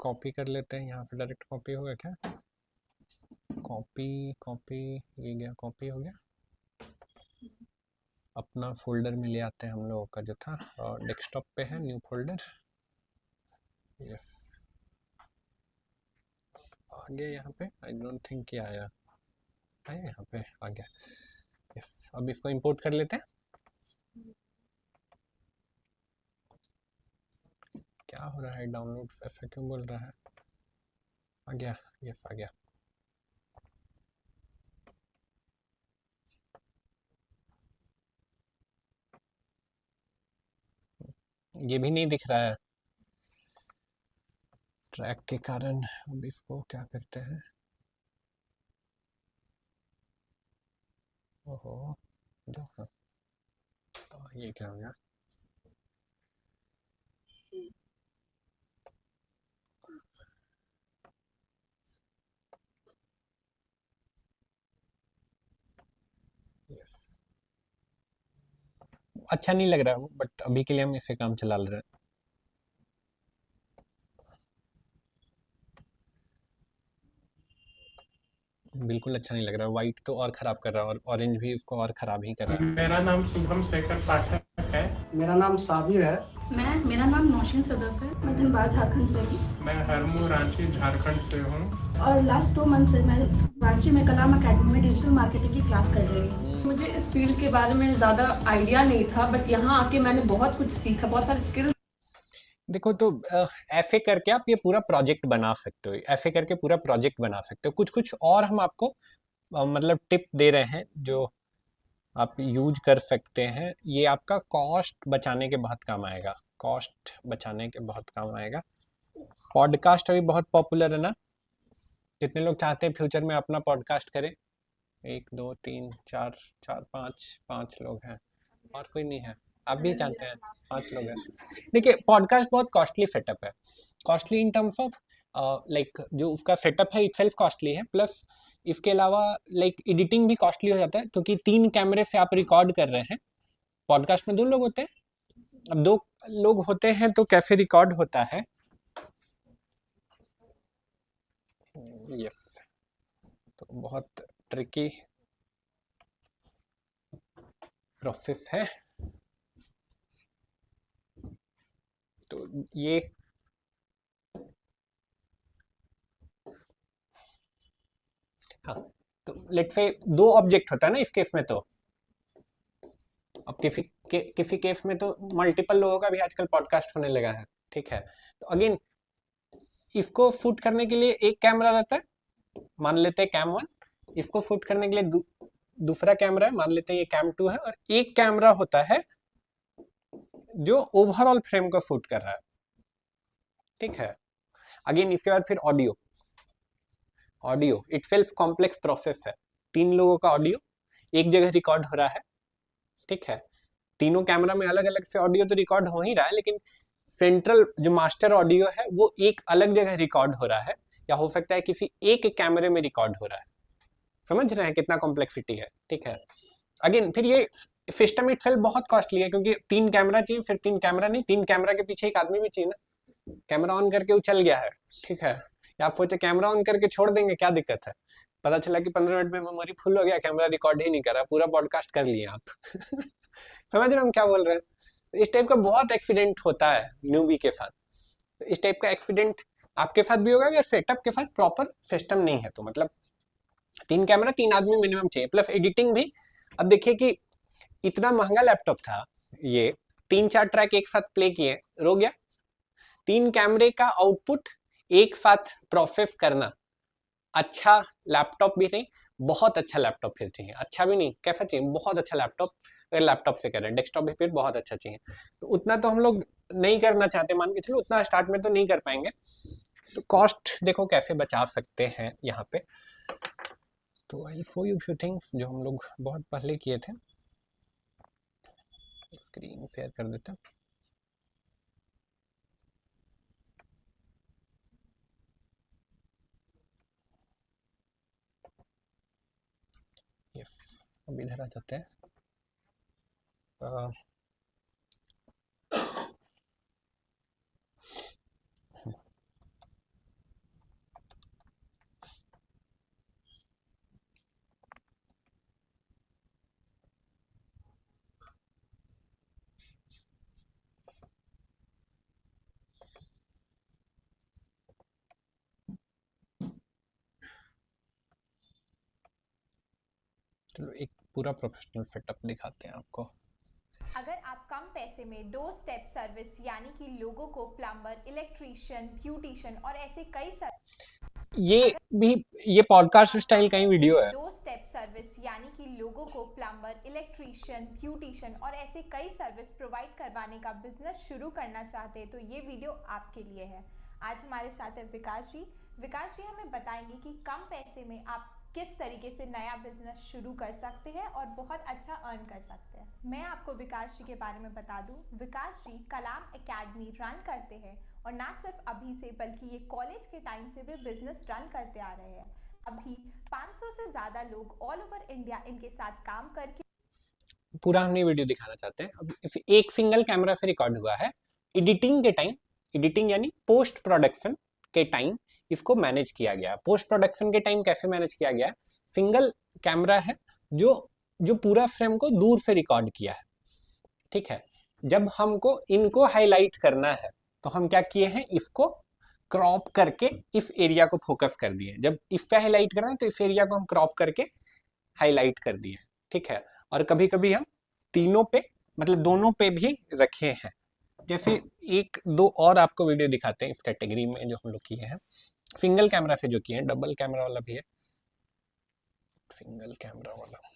कॉपी कर लेते हैं, यहाँ से डायरेक्ट कॉपी होगा क्या? कॉपी कॉपी, ये गया, कॉपी हो गया। अपना फोल्डर में ले आते हैं हम लोगों का जो था, और डेस्कटॉप पे है न्यू फोल्डर। यस, आ गया यहाँ पे, आई डोंट थिंक कि आया यहाँ पे आ गया। यस, अब इसको इंपोर्ट कर लेते हैं। क्या हो रहा है, डाउनलोड ऐसा क्यों बोल रहा है? आ गया, यस आ गया। ये भी नहीं दिख रहा है ट्रैक के कारण। अब इसको क्या करते हैं? ओहो, ये क्या हो गया? यस, अच्छा नहीं लग रहा, बट अभी के लिए हम इसे काम चला ले रहे हैं। बिल्कुल अच्छा नहीं लग रहा, व्हाइट तो और खराब कर रहा है और ऑरेंज भी उसको और खराब ही कर रहा है। मेरा नाम शुभम शेखर पाठक है। मेरा नाम साबिर है। मेरा नाम नौशीन सदफ है। मैं धनबाद झारखंड से हूँ मैं हरमू रांची झारखंड से हूँ। और लास्ट 2 मंथ से मैं रांची में कलाम एकेडमी में डिजिटल मार्केटिंग की क्लास कर रही हूँ। मुझे इस फील्ड के बारे में ज़्यादा आइडिया नहीं था, बट यहाँ आके मैंने बहुत कुछ सीखा, बहुत सारे स्किल। देखो तो ऐसे करके आप ये पूरा प्रोजेक्ट बना सकते हो, ऐसे करके पूरा प्रोजेक्ट बना सकते हो। कुछ कुछ और हम आपको मतलब टिप दे रहे हैं जो आप यूज कर सकते हैं। ये आपका कॉस्ट बचाने के बहुत काम आएगा, कॉस्ट बचाने के बहुत काम आएगा। पॉडकास्ट अभी बहुत पॉपुलर है ना, कितने लोग चाहते हैं फ्यूचर में अपना पॉडकास्ट करें? 1 2 3 4 4 5 लोग हैं, और कोई नहीं है। आप भी चाहते हैं? 5 लोग हैं। देखिए पॉडकास्ट बहुत कॉस्टली सेटअप है, costly in terms of like जो उसका सेटअप है इटसेल्फ कॉस्टली है, प्लस इसके अलावा लाइक एडिटिंग भी कॉस्टली हो जाता है, क्योंकि 3 कैमरे से आप रिकॉर्ड कर रहे हैं। पॉडकास्ट में 2 लोग होते हैं, अब 2 लोग होते हैं तो कैसे रिकॉर्ड होता है? यस, तो बहुत ट्रिकी प्रोसेस है। तो ये हाँ, तो लेट्स से 2 ऑब्जेक्ट होता है ना इस केस में, तो अब किसी केस में तो मल्टीपल लोगों का भी आजकल पॉडकास्ट होने लगा है, ठीक है। तो अगेन इसको शूट करने के लिए एक कैमरा रहता है, मान लेते हैं कैम 1। इसको शूट करने के लिए दूसरा कैमरा है, मान लेते हैं ये कैम 2 है, और एक कैमरा होता है जो ओवरऑल फ्रेम को शूट कर रहा है, ठीक है। अगेन इसके बाद फिर ऑडियो इटसेल्फ कॉम्प्लेक्स प्रोसेस है। 3 लोगों का ऑडियो एक जगह रिकॉर्ड हो रहा है, ठीक है। तीनों कैमरा में अलग अलग से ऑडियो तो रिकॉर्ड हो ही रहा है, लेकिन सेंट्रल जो मास्टर ऑडियो है वो एक अलग जगह रिकॉर्ड हो रहा है, या हो सकता है किसी एक कैमरे में रिकॉर्ड हो रहा है। समझ रहे हैं कितना कॉम्प्लेक्सिटी है, ठीक है। अगेन फिर ये सिस्टम इटसेल्फ बहुत कॉस्टली है, क्योंकि 3 कैमरा चाहिए, फिर 3 कैमरा नहीं, 3 कैमरा के पीछे एक आदमी भी चाहिए ना। कैमरा ऑन करके वो चल गया है, ठीक है, या आप सोचे कैमरा ऑन करके छोड़ देंगे, क्या दिक्कत है? पता चला कि 15 मिनट में मेमोरी फुल हो गया, कैमरा रिकॉर्ड ही नहीं कर रहा, पूरा पॉडकास्ट कर लिए आप। समझ रहे हो हम क्या बोल रहे हैं? तो इस टाइप का बहुत एक्सीडेंट होता है न्यूबी के साथ। तो इस टाइप का एक्सीडेंट आपके साथ भी होगा अगर सेटअप के साथ प्रॉपर सिस्टम नहीं है, तो मतलब 3 कैमरा 3 आदमी मिनिमम चाहिए, प्लस एडिटिंग भी। अब देखिए कि इतना महंगा लैपटॉप था, ये 3-4 ट्रैक एक साथ प्ले किए, रो गया। 3 कैमरे का आउटपुट एक साथ प्रोसेस करना, अच्छा लैपटॉप भी नहीं, बहुत अच्छा लैपटॉप फिर चाहिए। अच्छा भी नहीं, कैसा चाहिए? बहुत अच्छा लैपटॉप। अगर लैपटॉप से करें, डेस्कटॉप भी फिर बहुत अच्छा चाहिए। तो उतना तो हम लोग नहीं करना चाहते, मान के चलो उतना स्टार्ट में तो नहीं कर पाएंगे। तो कॉस्ट देखो कैसे बचा सकते हैं यहाँ पे। तो आई शो यू फ्यू थिंग्स जो हम लोग बहुत पहले किए थे। स्क्रीन शेयर कर देते हैं। यस, अब इधर आ जाते हैं। चलो एक पूरा प्रोफेशनल सेटअप दिखाते हैं आपको। अगर आप कम पैसे में 2 स्टेप सर्विस यानी कि लोगों को प्लम्बर, इलेक्ट्रीशियन, ब्यूटिशियन और ऐसे कई ये पॉडकास्ट स्टाइल का ही वीडियो है। 2 स्टेप सर्विस यानी कि लोगों को प्लम्बर, इलेक्ट्रीशियन, ब्यूटिशियन और ऐसे कई सर्विस प्रोवाइड करवाने का बिजनेस शुरू करना चाहते हैं तो ये वीडियो आपके लिए है। आज हमारे साथ है विकास जी। विकास जी हमें बताएंगे कि कम पैसे में आप किस तरीके से नया बिजनेस शुरू कर सकते हैं और बहुत अच्छा अर्न कर सकते हैं। मैं आपको विकास जी के बारे में बता दूं, विकास जी कलाम एकेडमी रन करते हैं और ना सिर्फ अभी से बल्कि ये कॉलेज के टाइम से भी बिजनेस रन करते आ रहे हैं। अभी 500 से ज्यादा लोग ऑल ओवर इंडिया इनके साथ काम करके पूरा हमने वीडियो दिखाना चाहते हैं। अब एक सिंगल कैमरा से रिकॉर्ड हुआ है। एडिटिंग के टाइम, एडिटिंग यानी पोस्ट प्रोडक्शन के टाइम इसको मैनेज किया गया। पोस्ट प्रोडक्शन के टाइम कैसे मैनेज किया गया है, सिंगल कैमरा है जो पूरा फ्रेम को दूर से रिकॉर्ड किया है, ठीक है। जब हमको इनको हाईलाइट करना है तो हम क्या किए हैं, इसको क्रॉप करके इस एरिया को फोकस कर दिए। जब इस पे हाईलाइट करना है तो इस एरिया को हम क्रॉप करके हाईलाइट कर दिए, ठीक है। और कभी कभी हम तीनों पे मतलब दोनों पे भी रखे हैं। जैसे एक दो और आपको वीडियो दिखाते हैं इस कैटेगरी में जो हम लोग किए हैं, सिंगल कैमरा से जो किए हैं। डबल कैमरा वाला भी है, सिंगल कैमरा वाला।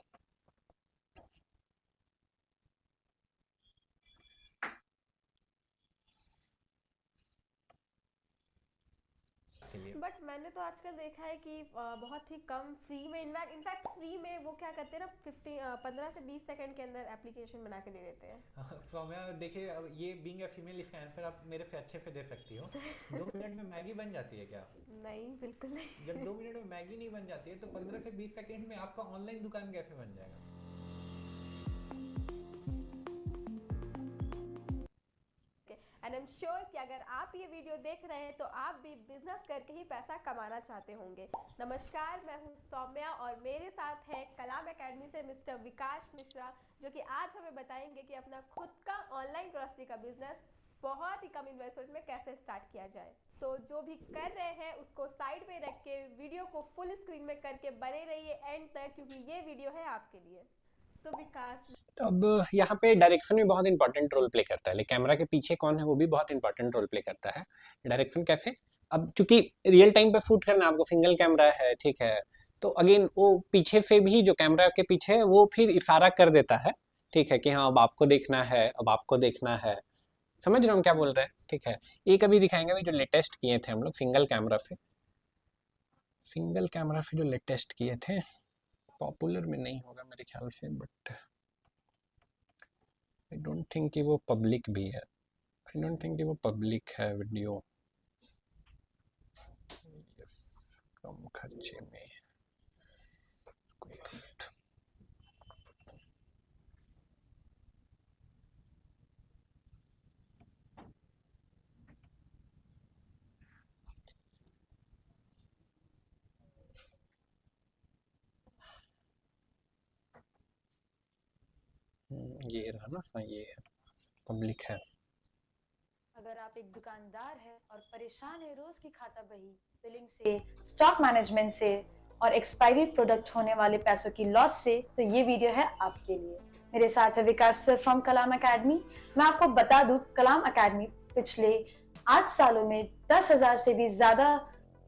बट मैंने तो आजकल देखा है कि बहुत ही कम फ्री में, इनफैक्ट फ्री में वो क्या करते हैं ना, 15 से 20 सेकंड के अंदर एप्लीकेशन बना के दे देते हैं। सौम्या देखिए, अब ये बीइंग अ फीमेल इसका आंसर आप मेरे से अच्छे से दे सकती हो। 2 मिनट में मैगी बन जाती है क्या? नहीं, बिल्कुल नहीं। जब 2 मिनट में मैगी नहीं बन जाती है तो 15 से 20 सेकंड में आपका ऑनलाइन दुकान कैसे बन जाएगा? एंड आई एम श्योर कि अगर आप ये वीडियो देख रहे हैं तो आप भी बिजनेस करके ही पैसा कमाना चाहते होंगे। नमस्कार, मैं हूं सौम्या और मेरे साथ है कलाम एकेडमी से मिस्टर विकास मिश्रा, जो कि आज हमें बताएंगे कि अपना खुद का ऑनलाइन ग्रोसरी का बिजनेस बहुत ही कम इन्वेस्टमेंट में कैसे स्टार्ट किया जाए। तो जो भी कर रहे हैं उसको साइड पे रख के वीडियो को फुल स्क्रीन में करके बने रहिए एंड तक, क्योंकि ये वीडियो है आपके लिए। तो विकास, अब यहाँ पे डायरेक्शन भी बहुत इंपॉर्टेंट रोल प्ले करता है, लेकिन कैमरा के पीछे कौन है वो भी बहुत इंपॉर्टेंट रोल प्ले करता है। डायरेक्शन कैसे, अब चूंकि रियल टाइम पे शूट करना, आपको सिंगल कैमरा है, ठीक है, तो अगेन वो पीछे से भी जो कैमरा के पीछे है वो फिर इशारा कर देता है, ठीक है, कि हाँ अब आपको देखना है, अब आपको देखना है। समझ रहे हो हम क्या बोल रहे हैं, ठीक है। एक अभी दिखाएंगे अभी जो लेटेस्ट किए थे हम लोग सिंगल कैमरा से जो लेटेस्ट किए थे, पॉपुलर में नहीं होगा मेरे ख्याल से, बट आई डोंट थिंक कि वो पब्लिक भी है, आई डोंट थिंक कि वो पब्लिक है वीडियो। यस, कम खर्चे में। ये रहा ना, हाँ ये है, पब्लिक है। अगर आप एक दुकानदार हैं और परेशान है रोज की खाता बही, बिलिंग से, स्टॉक मैनेजमेंट से और एक्सपायरी प्रोडक्ट होने वाले पैसों की लॉस से, तो ये वीडियो है आपके लिए। मेरे साथ है विकास सर फ्रॉम कलाम एकेडमी। मैं आपको बता दूं, कलाम एकेडमी पिछले 8 सालों में 10,000 से भी ज्यादा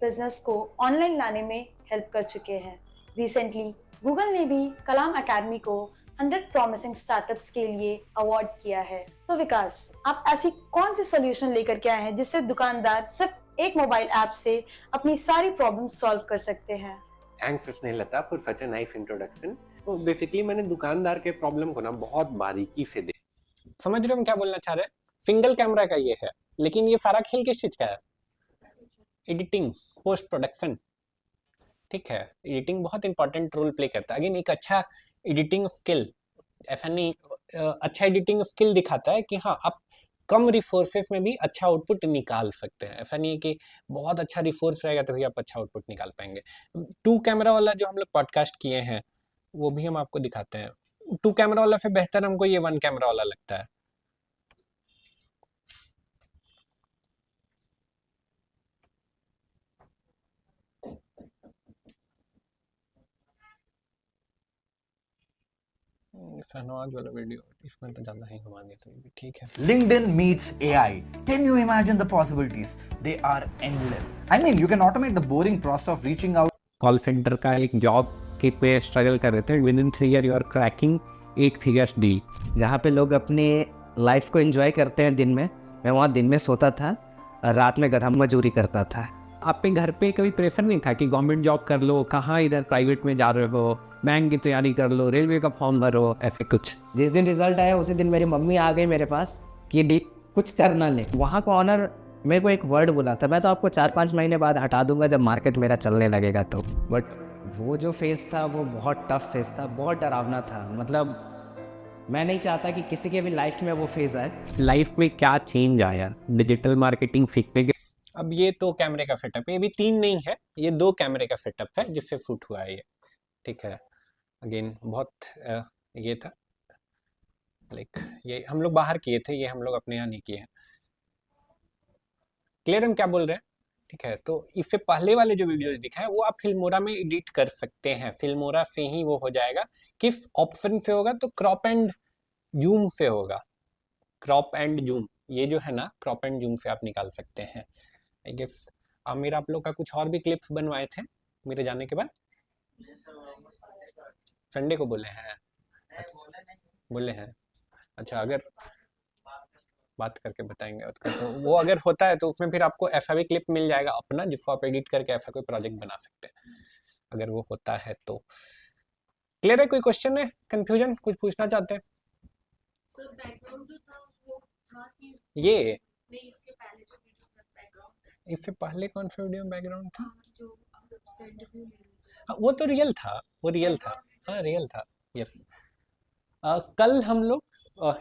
बिजनेस को ऑनलाइन लाने में हेल्प कर चुके हैं। रिसेंटली गूगल ने भी कलाम एकेडमी को 100 प्रॉमिसिंग स्टार्टअप्स के लिए अवार्ड किया है। तो विकास, आप ऐसी कौन सी सॉल्यूशन लेकर के आए हैं जिससे दुकानदार सिर्फ एक मोबाइल ऐप से अपनी सारी प्रॉब्लम सॉल्व कर सकते हैं? Thanks Snehlata for such a nice introduction. तो बेसिकली मैंने दुकानदार के प्रॉब्लम को ना बहुत बारीकी से देखा। समझ रहे हो हम क्या बोलना चाह रहे हैं? सिंगल कैमरा का ये है, लेकिन ये सारा खेल किस चीज का है? एडिटिंग, पोस्ट प्रोडक्शन, ठीक है। एडिटिंग बहुत इंपॉर्टेंट रोल प्ले करता है। अगेन एक अच्छा एडिटिंग स्किल, ऐसा नहीं, अच्छा एडिटिंग स्किल दिखाता है कि हाँ आप कम रिसोर्सेस में भी अच्छा आउटपुट निकाल सकते हैं। ऐसा नहीं है कि बहुत अच्छा रिसोर्स रहेगा तो भी आप अच्छा आउटपुट निकाल पाएंगे। 2 कैमरा वाला जो हम लोग पॉडकास्ट किए हैं वो भी हम आपको दिखाते हैं। 2 कैमरा वाला से बेहतर हमको ये 1 कैमरा वाला लगता है। सहनवाज वाला वीडियो इसमें तो ज्यादा ही घुमा देते हैं, ठीक है। LinkedIn meets AI. Can you imagine the possibilities? They are endless. I mean, you can automate the boring process of reaching out. Call centre का एक जॉब के पे स्ट्रगल कर रहे थे, within 3 year you are cracking 8 figures deal. जहाँ पे लोग अपने लाइफ को एंजॉय करते हैं दिन में, मैं वहाँ दिन में सोता था और रात में गधा मजदूरी करता था। आपके घर पे कभी प्रेशर नहीं था कि गवर्नमेंट जॉब कर लो, कहाँ इधर प्राइवेट में जा रहे हो, बैंक की तैयारी कर लो, रेलवे का फॉर्म भरो, ऐसे कुछ? जिस दिन रिजल्ट आया उसी दिन मेरी मम्मी आ गई मेरे पास कि कुछ करना ले। वहाँ का ऑनर मेरे को एक वर्ड बोला था, मैं तो आपको 4-5 महीने बाद हटा दूंगा जब मार्केट मेरा चलने लगेगा तो। बट वो जो फेज़ था वो बहुत टफ फेज़ था, बहुत डरावना था। मतलब मैं नहीं चाहता कि किसी के भी लाइफ में वो फेज़ आए। लाइफ में क्या चेंज आया डिजिटल मार्केटिंग सीखने के? अब ये तो कैमरे का सेटअप है, ये भी 3 नहीं है, ये 2 कैमरे का सेटअप है जिससे शूट हुआ है ये, ठीक है। अगेन बहुत ये था लाइक ये हम लोग बाहर किए थे, ये हम लोग अपने यहाँ नहीं किए हैं। क्लियर हम क्या बोल रहे हैं, ठीक है। तो इससे पहले वाले जो वीडियोस दिखाए वो आप फिल्मोरा में एडिट कर सकते हैं, फिल्मोरा से ही वो हो जाएगा। किस ऑप्शन से होगा, तो क्रॉप एंड जूम से होगा, क्रॉप एंड जूम, ये जो है ना क्रॉप एंड जूम से आप निकाल सकते हैं। आई गेस मेरा आप लोग का कुछ और भी क्लिप्स बनवाए थे मेरे जाने के बाद, संडे को बोले हैं, बोले हैं, अच्छा अगर बात करके बताएंगे तो वो अगर होता है तो उसमें फिर आपको ऐसा भी क्लिप मिल जाएगा अपना, जिसको आप एडिट करके ऐसा कोई प्रोजेक्ट बना सकते हैं अगर वो होता है तो। क्लियर है, कोई क्वेश्चन है, कंफ्यूजन, कुछ पूछना चाहते हैं? सर बैकग्राउंड जो था वो था कि ये नहीं, इसके पहले जो वीडियो का बैकग्राउंड इससे पहले कौन सा वीडियो बैकग्राउंड था? जो हम लोग उसका इंटरव्यू ले रहे थे, हाँ, वो तो रियल था, वो रियल था, हाँ रियल था, यस। कल हम लोग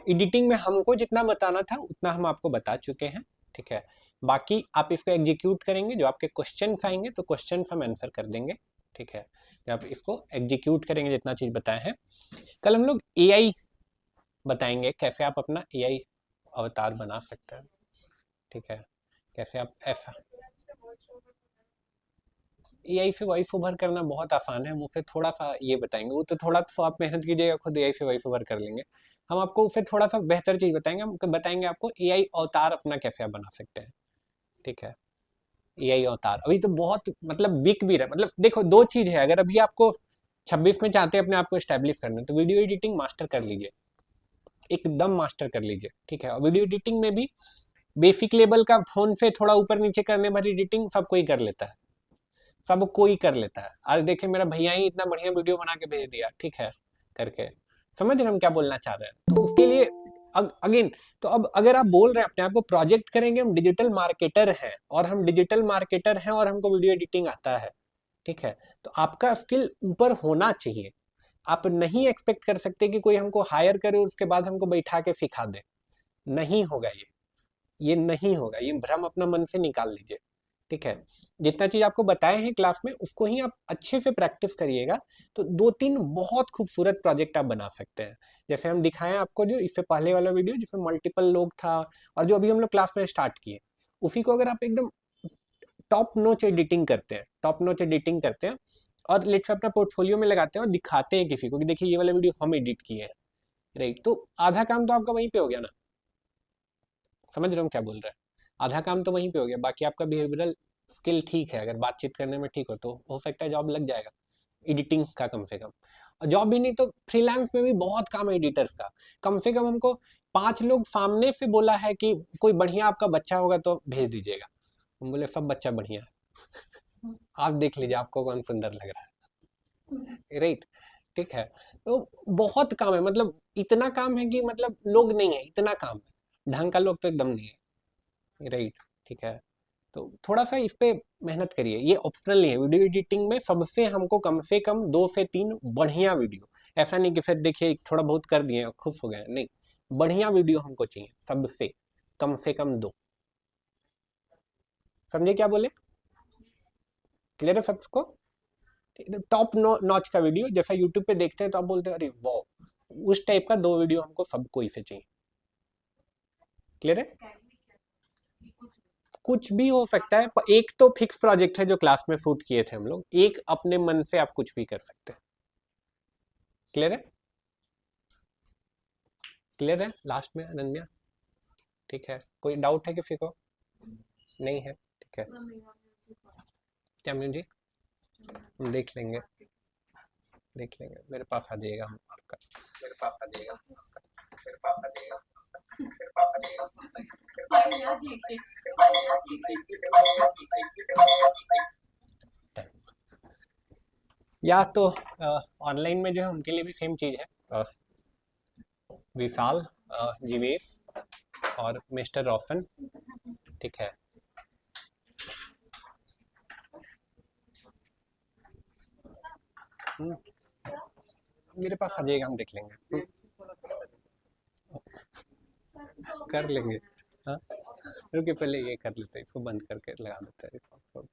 एडिटिंग में हमको जितना बताना था उतना हम आपको बता चुके हैं, ठीक है। बाकी आप इसको एग्जीक्यूट करेंगे, जो आपके क्वेश्चन आएंगे तो क्वेश्चन हम आंसर कर देंगे, ठीक है। जब आप इसको एग्जीक्यूट करेंगे जितना चीज़ बताए हैं, कल हम लोग एआई बताएंगे, कैसे आप अपना एआई अवतार बना सकते हैं, ठीक है। कैसे आप ऐसा एआई से वॉइस ओवर करना बहुत आसान है, मुझसे थोड़ा सा ये बताएंगे, वो तो थोड़ा सा आप मेहनत कीजिएगा, खुद एआई से वॉइस ओवर कर लेंगे। हम आपको उससे थोड़ा सा बेहतर चीज़ बताएंगे, हम बताएंगे आपको एआई अवतार अपना कैसे आप बना सकते हैं, ठीक है। एआई अवतार अभी तो बहुत मतलब बिक भी रहा है, मतलब देखो 2 चीज़ है, अगर अभी आपको 26 में चाहते हैं अपने आप को एस्टेब्लिश करना तो वीडियो एडिटिंग मास्टर कर लीजिए, एकदम मास्टर कर लीजिए, ठीक है। और वीडियो एडिटिंग में भी बेसिक लेवल का फोन से थोड़ा ऊपर नीचे करने भरी एडिटिंग सब कोई कर लेता है, सब कोई कर लेता है। आज देखे मेरा भैया ही इतना बढ़िया वीडियो बना के भेज दिया, ठीक है, करके, समझ रहे हम क्या बोलना चाह रहे हैं। तो उसके लिए अगेन तो अब अगर आप बोल रहे हैं अपने आप को प्रोजेक्ट करेंगे, हम डिजिटल मार्केटर हैं और हम डिजिटल मार्केटर हैं और हमको वीडियो एडिटिंग आता है, ठीक है, तो आपका स्किल ऊपर होना चाहिए। आप नहीं एक्सपेक्ट कर सकते कि कोई हमको हायर करे और उसके बाद हमको बैठा के सिखा दे, नहीं होगा ये नहीं होगा, ये भ्रम अपना मन से निकाल लीजिए, ठीक है। जितना चीज आपको बताए हैं क्लास में उसको ही आप अच्छे से प्रैक्टिस करिएगा तो 2-3 बहुत खूबसूरत प्रोजेक्ट आप बना सकते हैं। जैसे हम दिखाएं आपको जो इससे पहले वाला वीडियो जिसमें मल्टीपल लोग था और जो अभी हम लोग क्लास में स्टार्ट किए, उसी को अगर आप एकदम टॉप नॉच एडिटिंग करते हैं और लेट्स अपना पोर्टफोलियो में लगाते हैं और दिखाते हैं किसी को कि देखिए ये वाला वीडियो हम एडिट किए हैं, राइट, तो आधा काम तो आपका वहीं पे हो गया ना, समझ रहे हो क्या बोल रहे हैं, आधा काम तो वहीं पे हो गया। बाकी आपका बिहेवियरल स्किल ठीक है, अगर बातचीत करने में ठीक हो तो हो सकता है जॉब लग जाएगा एडिटिंग का कम से कम, और जॉब भी नहीं तो फ्रीलांस में भी बहुत काम है एडिटर्स का। कम से कम हमको 5 लोग सामने से बोला है कि कोई बढ़िया आपका बच्चा होगा तो भेज दीजिएगा, हम बोले सब बच्चा बढ़िया है आप देख लीजिए आपको कौन सुंदर लग रहा है, राइट, ठीक है। तो बहुत काम है, मतलब इतना काम है कि मतलब लोग नहीं है, इतना काम है, ढंग का लोग तो एकदम नहीं है, राइट, ठीक है। तो थोड़ा सा इस पे मेहनत करिए, ये ऑप्शनल नहीं है। वीडियो एडिटिंग में सबसे हमको कम से कम 2 से 3 बढ़िया वीडियो, ऐसा नहीं कि फिर देखिए थोड़ा बहुत कर दिए खुश हो गए, नहीं, बढ़िया वीडियो हमको चाहिए, सबसे कम से कम 2, समझे क्या बोले, क्लियर है सबको? टॉप नॉच का वीडियो जैसा यूट्यूब पे देखते हैं तो आप बोलते हैं अरे वाह, उस टाइप का 2 वीडियो हमको सबको इसे चाहिए, क्लियर है? कुछ भी हो सकता है, एक तो फिक्स प्रोजेक्ट है जो क्लास में शूट किए थे हम लोग, एक अपने मन से आप कुछ भी कर सकते हैं, क्लियर है? क्लियर है लास्ट में अनन्या, ठीक है, कोई डाउट है किसी को? नहीं है, ठीक है। क्या म्यूजिक हम देख लेंगे, मेरे पास आ जाइएगा, हम आपका मेरे पास आ जाइएगा, मेरे पास आ जाइएगा, मेरे पास आ जाइएगा, या तो ऑनलाइन में जो है उनके लिए भी सेम चीज है, विशाल, जीवेश और मिस्टर रोशन, ठीक है। मेरे पास आ जाइएगा, हम देख लेंगे, कर लेंगे, हाँ। रुकिए पहले ये कर लेते हैं, इसको बंद करके लगा देते हैं रिकॉर्ड।